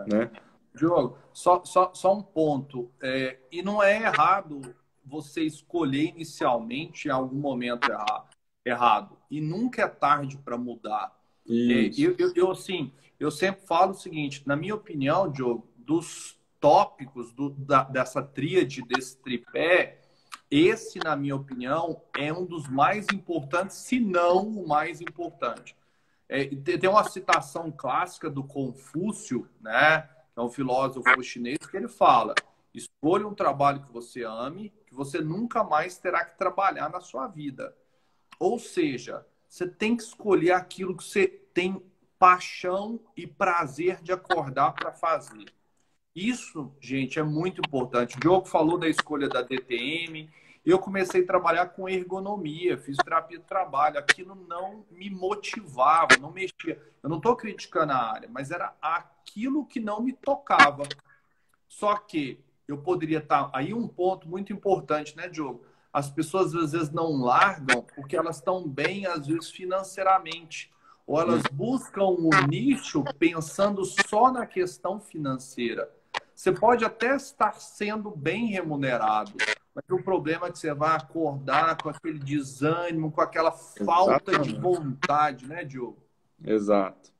S2: né?
S1: Diogo, só um ponto. E não é errado você escolher inicialmente em algum momento errado. E nunca é tarde para mudar.
S2: Isso.
S1: Assim, eu sempre falo o seguinte: na minha opinião, Diogo, dos tópicos dessa tríade, desse tripé, esse, na minha opinião, é um dos mais importantes, se não o mais importante. Tem uma citação clássica do Confúcio, né? Que é um filósofo chinês, que ele fala: escolha um trabalho que você ame, que você nunca mais terá que trabalhar na sua vida. Ou seja, você tem que escolher aquilo que você tem paixão e prazer de acordar para fazer. Isso, gente, é muito importante. O Diogo falou da escolha da DTM. Eu comecei a trabalhar com ergonomia, fiz terapia de trabalho. Aquilo não me motivava, não mexia. Eu não estou criticando a área, mas era aquilo que não me tocava. Só que eu poderia estar. Aí um ponto muito importante, né, Diogo? As pessoas às vezes não largam porque elas estão bem, às vezes, financeiramente. ou elas buscam um nicho pensando só na questão financeira. Você pode até estar sendo bem remunerado, mas o problema é que você vai acordar com aquele desânimo, com aquela falta de
S2: Exatamente.
S1: vontade, né, Diogo?
S2: Exato.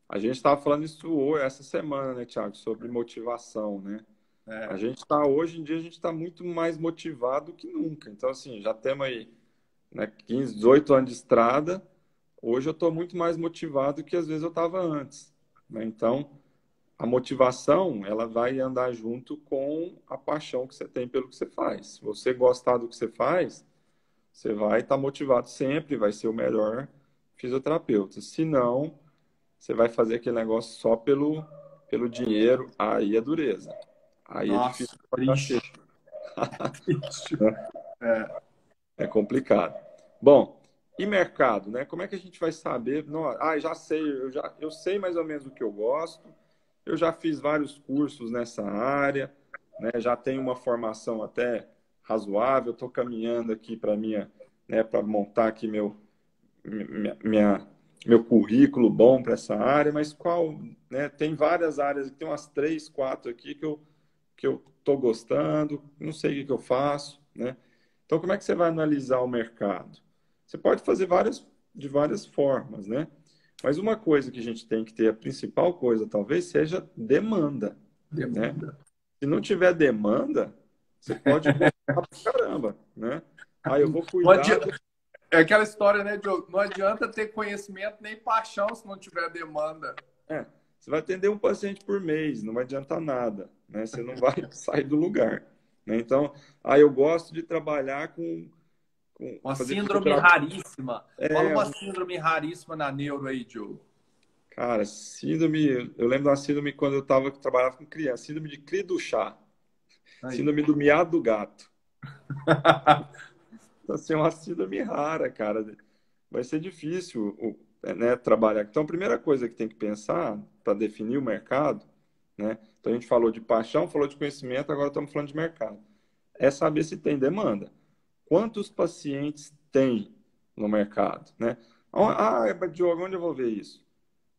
S2: A gente estava falando isso essa semana, né, Thiago, sobre motivação, né? A
S1: É.
S2: gente está, hoje em dia, a gente está muito mais motivado que nunca. Então, assim, já temos aí, né, 15, 18 anos de estrada. Hoje eu estou muito mais motivado que às vezes eu estava antes, né? Então, a motivação, ela vai andar junto com a paixão que você tem pelo que você faz. Se você gostar do que você faz, você vai estar motivado sempre, vai ser o melhor fisioterapeuta. Se não, você vai fazer aquele negócio só pelo dinheiro, aí é dureza. Aí é difícil
S1: Nossa,
S2: de dar
S1: triste,
S2: certo,
S1: triste.
S2: né?
S1: É.
S2: É complicado. Bom, e mercado, né? Como é que a gente vai saber? Não, já sei, eu sei mais ou menos o que eu gosto. Eu já fiz vários cursos nessa área, né? Já tenho uma formação até razoável. Estou caminhando aqui para minha, né? Para montar aqui meu currículo bom para essa área. Mas qual, né? Tem várias áreas, tem umas três, quatro aqui que eu estou gostando. Não sei o que eu faço, né? Então, como é que você vai analisar o mercado? Você pode fazer de várias formas, né? Mas uma coisa que a gente tem que ter, a principal coisa, talvez, seja demanda, né?
S1: Demanda.
S2: Se não tiver demanda, você pode gostar pra caramba, né? Ah, eu vou
S1: Não
S2: cuidar
S1: adianta,
S2: do...
S1: é aquela história, né, Diogo? Não adianta ter conhecimento nem paixão se não tiver demanda.
S2: Você vai atender um paciente por mês, não vai adiantar nada, né? Você não vai sair do lugar, né? Então, eu gosto de trabalhar com
S1: Uma
S2: fazer
S1: síndrome
S2: fisioterapia.
S1: raríssima. Fala uma síndrome raríssima na neuro aí, Diogo.
S2: Cara, síndrome. Eu lembro da síndrome quando trabalhava com criança. Síndrome de cri do chá.
S1: Aí.
S2: Síndrome do miado do gato. Então, assim, é uma síndrome rara, cara. Vai ser difícil, né, trabalhar. Então, a primeira coisa que tem que pensar para definir o mercado, né? Então, a gente falou de paixão, falou de conhecimento, agora estamos falando de mercado. É saber se tem demanda. Quantos pacientes tem no mercado, né? Diogo, onde eu vou ver isso?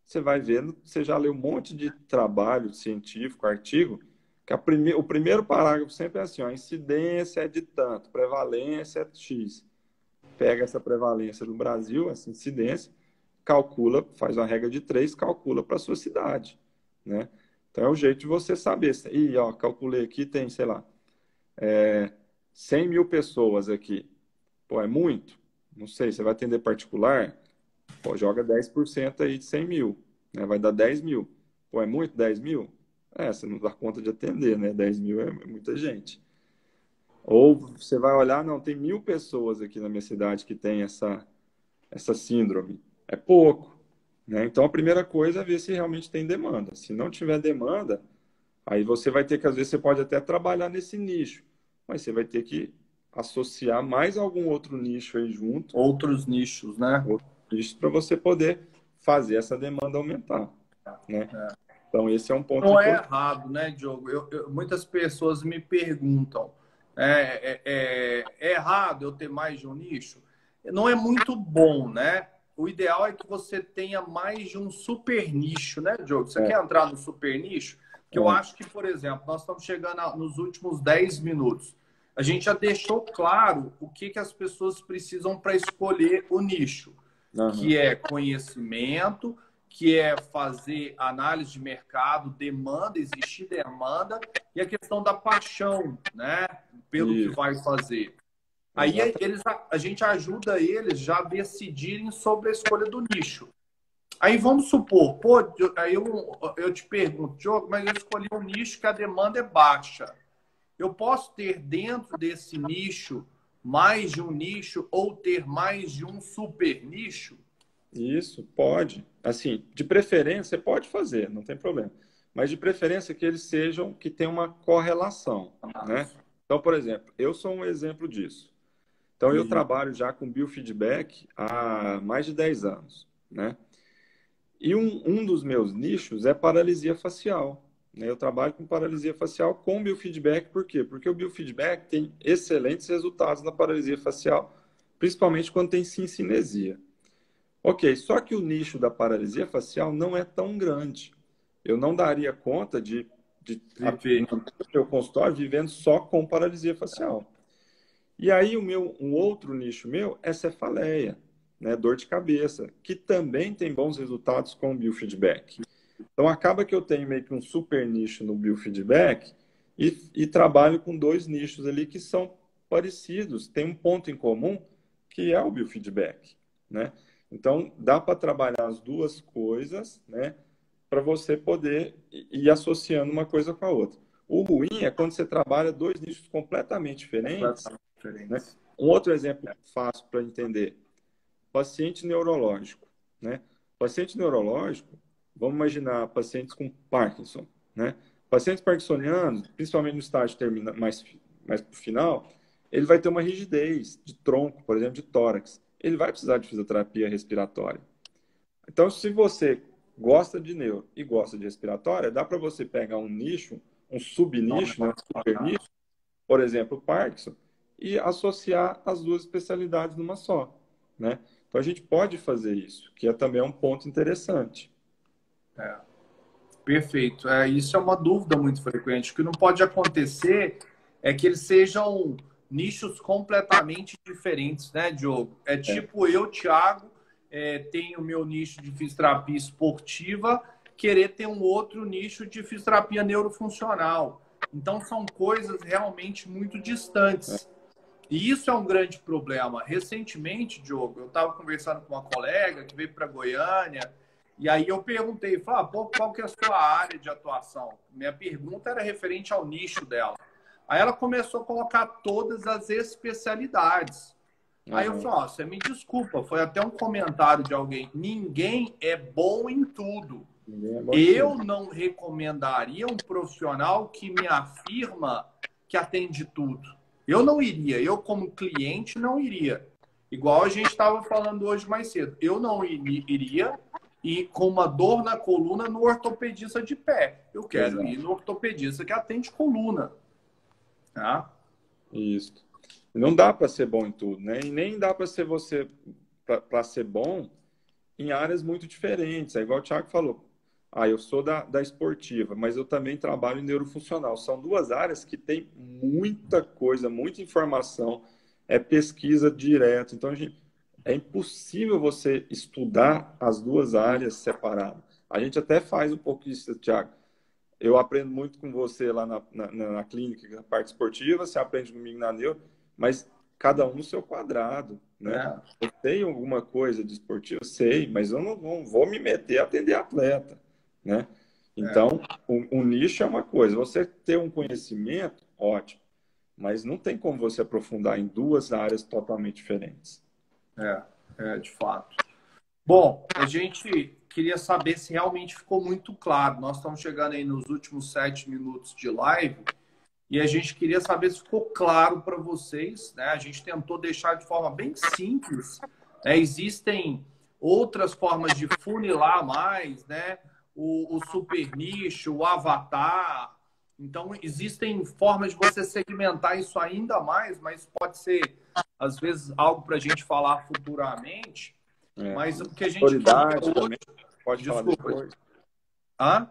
S2: Você vai vendo, você já leu um monte de trabalho científico, artigo, que o primeiro parágrafo sempre é assim, ó, a incidência é de tanto, prevalência é X. Pega essa prevalência no Brasil, essa incidência, calcula, faz uma regra de 3, calcula para a sua cidade, né? Então é o jeito de você saber. Ó, calculei aqui, tem, sei lá, 100 mil pessoas aqui. Pô, é muito? Não sei, você vai atender particular? Pô, joga 10% aí de 100 mil, né? Vai dar 10 mil. Pô, é muito 10 mil? Você não dá conta de atender, né? 10 mil é muita gente. Ou você vai olhar, não, tem 1.000 pessoas aqui na minha cidade que tem essa síndrome. É pouco, né? Então, a primeira coisa é ver se realmente tem demanda. Se não tiver demanda, aí você vai ter que, às vezes, você pode até trabalhar nesse nicho, mas você vai ter que associar mais algum outro nicho aí junto,
S1: Outros nichos, né?
S2: outro nicho, para você poder fazer essa demanda aumentar, né? Então, esse é um ponto
S1: Não é
S2: importante.
S1: errado, né, Diogo? Muitas pessoas me perguntam: é errado eu ter mais de um nicho? Não é muito bom, né? O ideal é que você tenha mais de um super nicho, né, Diogo? Você
S2: É,
S1: quer entrar no super nicho? Que eu
S2: é,
S1: acho que, por exemplo, nós estamos chegando nos últimos 10 minutos. A gente já deixou claro o que, que as pessoas precisam para escolher o nicho,
S2: aham,
S1: que é conhecimento, que é fazer análise de mercado, demanda, existir demanda, e a questão da paixão, né, pelo que
S2: isso,
S1: vai fazer. Aí
S2: exatamente.
S1: a gente ajuda eles já a decidirem sobre a escolha do nicho. Aí vamos supor, pô, aí eu te pergunto, Diogo, mas eu escolhi um nicho que a demanda é baixa. Eu posso ter dentro desse nicho mais de um nicho ou ter mais de um super nicho?
S2: Isso, pode. Assim, de preferência, você pode fazer, não tem problema. Mas de preferência que eles sejam, que tenham uma correlação, né? Então, por exemplo, eu sou um exemplo disso. Então, eu
S1: E
S2: trabalho já com biofeedback há mais de 10 anos, né? E um dos meus nichos é paralisia facial, né? Eu trabalho com paralisia facial com biofeedback, por quê? Porque o biofeedback tem excelentes resultados na paralisia facial, principalmente quando tem cincinesia. Ok, só que o nicho da paralisia facial não é tão grande. Eu não daria conta de
S1: Viver.
S2: manter o meu consultório vivendo só com paralisia facial. E aí um outro nicho meu é cefaleia, né, dor de cabeça, que também tem bons resultados com o biofeedback. Então acaba que eu tenho meio que um super nicho no biofeedback e trabalho com dois nichos ali que são parecidos, tem um ponto em comum que é o biofeedback, né? Então dá para trabalhar as duas coisas, né, para você poder ir associando uma coisa com a outra. O ruim é quando você trabalha dois nichos completamente diferentes,
S1: Completamente
S2: né?
S1: diferentes.
S2: Um outro exemplo fácil para entender: paciente neurológico, né? Paciente neurológico, vamos imaginar pacientes com Parkinson, né? Pacientes parkinsonianos, principalmente no estágio mais para o final, ele vai ter uma rigidez de tronco, por exemplo, de tórax. Ele vai precisar de fisioterapia respiratória. Então, se você gosta de neuro e gosta de respiratória, dá para você pegar um nicho, um subnicho, né, um super nicho, por exemplo, Parkinson, e associar as duas especialidades numa só, né? Então a gente pode fazer isso, que é também um ponto interessante.
S1: É, perfeito. Isso é uma dúvida muito frequente. O que não pode acontecer é que eles sejam nichos completamente diferentes, né, Diogo? É
S2: É,
S1: tipo eu, Thiago, tenho o meu nicho de fisioterapia esportiva, querer ter um outro nicho de fisioterapia neurofuncional. Então, são coisas realmente muito
S2: é.
S1: distantes. E isso é um grande problema. Recentemente, Diogo, eu estava conversando com uma colega que veio para Goiânia, e aí eu perguntei, falei, pô, qual que é a sua área de atuação? Minha pergunta era referente ao nicho dela. Aí ela começou a colocar todas as especialidades. Aí eu
S2: Aham.
S1: falei, ó, você me desculpa, foi até um comentário de alguém, ninguém é bom em tudo.
S2: Ninguém é bom em
S1: Eu
S2: tudo.
S1: não recomendaria um profissional que me afirma que atende tudo. Eu não iria, eu como cliente não iria. Igual a gente estava falando hoje mais cedo. Eu não iria ir com uma dor na coluna no ortopedista de pé. Eu quero ir
S2: Exato.
S1: no ortopedista que atende coluna. Tá?
S2: Isso. Não dá para ser bom em tudo, né? E nem dá para ser você para ser bom em áreas muito diferentes. É igual o Thiago falou. Ah, eu sou da esportiva, mas eu também trabalho em neurofuncional. São duas áreas que têm muita coisa, muita informação, é pesquisa direto. Então, é impossível você estudar as duas áreas separadas. A gente até faz um pouco isso, Thiago. Eu aprendo muito com você lá na clínica, na parte esportiva, você aprende comigo na neuro, mas cada um no seu quadrado, né?
S1: É,
S2: Eu tenho alguma coisa de esportivo, sei, mas eu não vou me meter a atender atleta, né?
S1: é,
S2: Então, o nicho é uma coisa, você ter um conhecimento, ótimo, mas não tem como você aprofundar em duas áreas totalmente diferentes.
S1: de fato. Bom, a gente queria saber se realmente ficou muito claro. Nós estamos chegando aí nos últimos 7 minutos de live e a gente queria saber se ficou claro para vocês, né? A gente tentou deixar de forma bem simples, né? Existem outras formas de funilar mais, né? O super nicho, o avatar. Então, existem formas de você segmentar isso ainda mais, mas pode ser, às vezes, algo para a gente falar futuramente.
S2: É.
S1: Mas o que a gente queria
S2: Autoridade
S1: hoje.
S2: também, pode falar
S1: Desculpa.
S2: depois.
S1: Hã?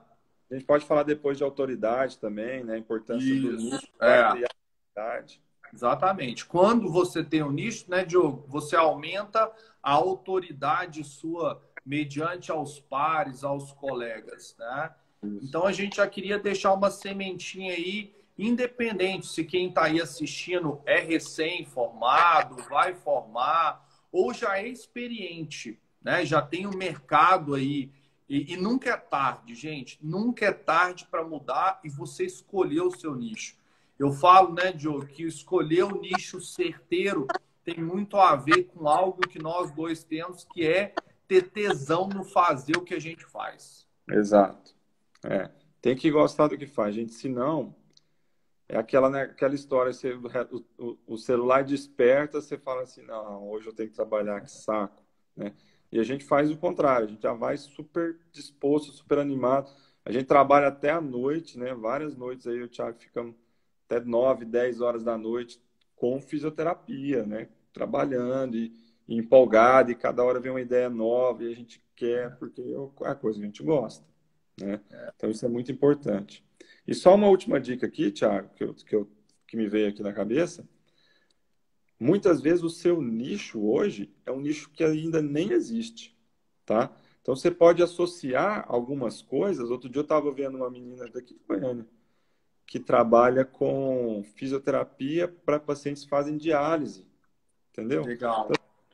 S2: A gente pode falar depois de autoridade também, né? A importância do
S1: Isso.
S2: nicho para criar autoridade.
S1: Exatamente. Quando você tem um nicho, né, Diogo? Você aumenta a autoridade sua mediante aos pares, aos colegas, né?
S2: Isso.
S1: Então a gente já queria deixar uma sementinha aí, independente se quem está aí assistindo é recém-formado, vai formar, ou já é experiente, né? Já tem o mercado aí. E nunca é tarde, gente. Nunca é tarde para mudar e você escolher o seu nicho. Eu falo, né, Diogo, que escolher o nicho certeiro tem muito a ver com algo que nós dois temos, que é ter tesão no fazer o que a gente faz.
S2: Exato. É. Tem que gostar do que faz, gente. Senão, é aquela, né, aquela história, você, o celular desperta, você fala assim, não, hoje eu tenho que trabalhar, que saco, né? E a gente faz o contrário, a gente já vai super disposto, super animado. A gente trabalha até a noite, né? Várias noites aí, o Thiago fica até 9, 10 horas da noite com fisioterapia, né? Trabalhando empolgado, e cada hora vem uma ideia nova e a gente quer, porque é a coisa que a gente gosta, né? Então isso é muito importante. E só uma última dica aqui, Thiago, que me veio aqui na cabeça. Muitas vezes o seu nicho hoje é um nicho que ainda nem existe, tá? Então você pode associar algumas coisas. Outro dia eu estava vendo uma menina daqui de Goiânia que trabalha com fisioterapia para pacientes que fazem diálise, entendeu?
S1: Legal.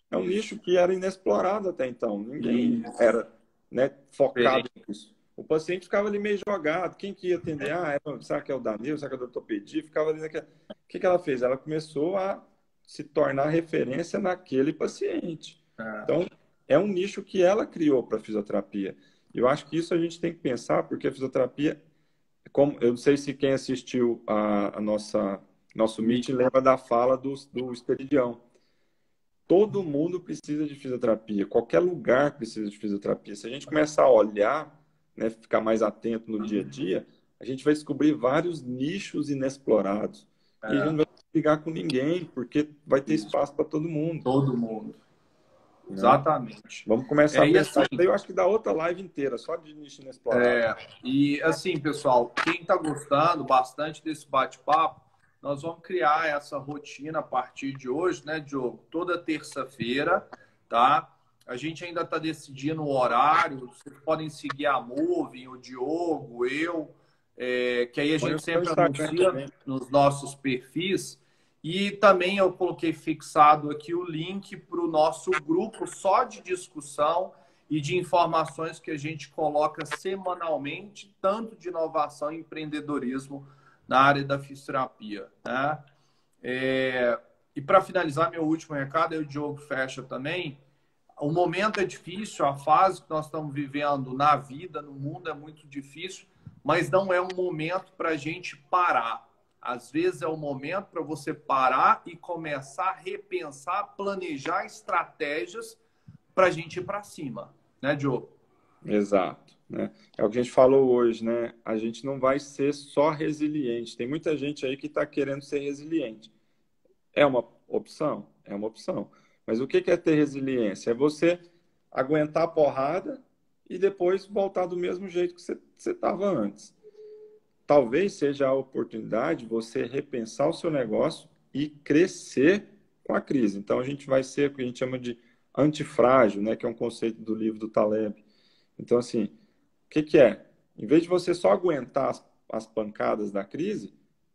S2: É um nicho que era inexplorado até então. Ninguém
S1: Isso.
S2: era, né, focado
S1: Diferente.
S2: nisso. O paciente ficava ali meio jogado. Quem que ia atender? Será que é o Danilo? Será que é o ortopedia? Ficava ali naquela... O que que ela fez? Ela começou a se tornar referência naquele paciente.
S1: É.
S2: Então, é um nicho que ela criou para a fisioterapia. E eu acho que isso a gente tem que pensar, porque a fisioterapia, como, eu não sei se quem assistiu a nosso meeting lembra da fala do Esperidião. Todo mundo precisa de fisioterapia, qualquer lugar precisa de fisioterapia. Se a gente começar a olhar, né, ficar mais atento no dia a dia, a gente vai descobrir vários nichos inexplorados. E a gente não vai brigar com ninguém, porque vai ter
S1: Isso.
S2: espaço para todo mundo.
S1: Todo mundo.
S2: Né?
S1: Exatamente.
S2: Vamos começar a
S1: E assim,
S2: pensar. Daí eu acho que dá outra live inteira, só de nicho inexplorado.
S1: e assim, pessoal, quem está gostando bastante desse bate-papo, nós vamos criar essa rotina a partir de hoje, né, Diogo? Toda terça-feira, tá? A gente ainda está decidindo o horário. Vocês podem seguir a Moving, o Diogo, eu, que aí a
S2: Põe o
S1: gente
S2: seu
S1: sempre
S2: Instagram
S1: anuncia
S2: também.
S1: nos nossos perfis. E também eu coloquei fixado aqui o link para o nosso grupo só de discussão e de informações que a gente coloca semanalmente, tanto de inovação e empreendedorismo na área da fisioterapia, né? E para finalizar, meu último recado, aí o Diogo fecha também. O momento é difícil, a fase que nós estamos vivendo na vida, no mundo, é muito difícil, mas não é um momento para a gente parar. Às vezes é o momento para você parar e começar a repensar, planejar estratégias para a gente ir para cima, né, Diogo?
S2: Exato, né? É o que a gente falou hoje, né? A gente não vai ser só resiliente. Tem muita gente aí que está querendo ser resiliente. É uma opção? É uma opção. Mas o que é ter resiliência? É você aguentar a porrada e depois voltar do mesmo jeito que você estava antes. Talvez seja a oportunidade de você repensar o seu negócio e crescer com a crise. Então, a gente vai ser o que a gente chama de antifrágil, né? Que é um conceito do livro do Taleb. Então, assim, o que é? Em vez de você só aguentar as pancadas da crise,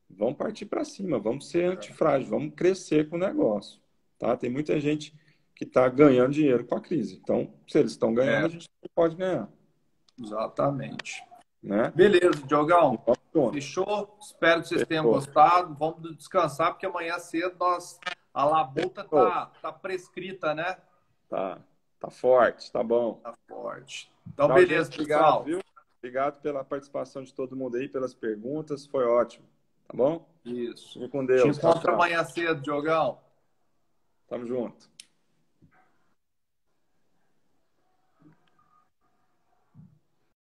S2: vamos partir para cima, vamos ser antifrágil, vamos crescer com o negócio. Tá? Tem muita gente que está ganhando dinheiro com a crise. Então, se eles estão ganhando, a gente pode ganhar.
S1: Exatamente.
S2: Né?
S1: Beleza, Diogão.
S2: Então,
S1: Fechou? Espero que vocês tenham
S2: fechou.
S1: gostado. Vamos descansar, porque amanhã cedo a labuta tá prescrita, né?
S2: Tá forte, tá bom.
S1: Tá forte. Então,
S2: Tchau,
S1: beleza,
S2: gente. Obrigado,
S1: pessoal.
S2: viu? Obrigado pela participação de todo mundo aí, pelas perguntas. Foi ótimo. Tá bom?
S1: Isso.
S2: Fique com
S1: Te
S2: Deus. Tchau,
S1: encontro
S2: tchau.
S1: amanhã cedo, Diogão.
S2: Tamo junto.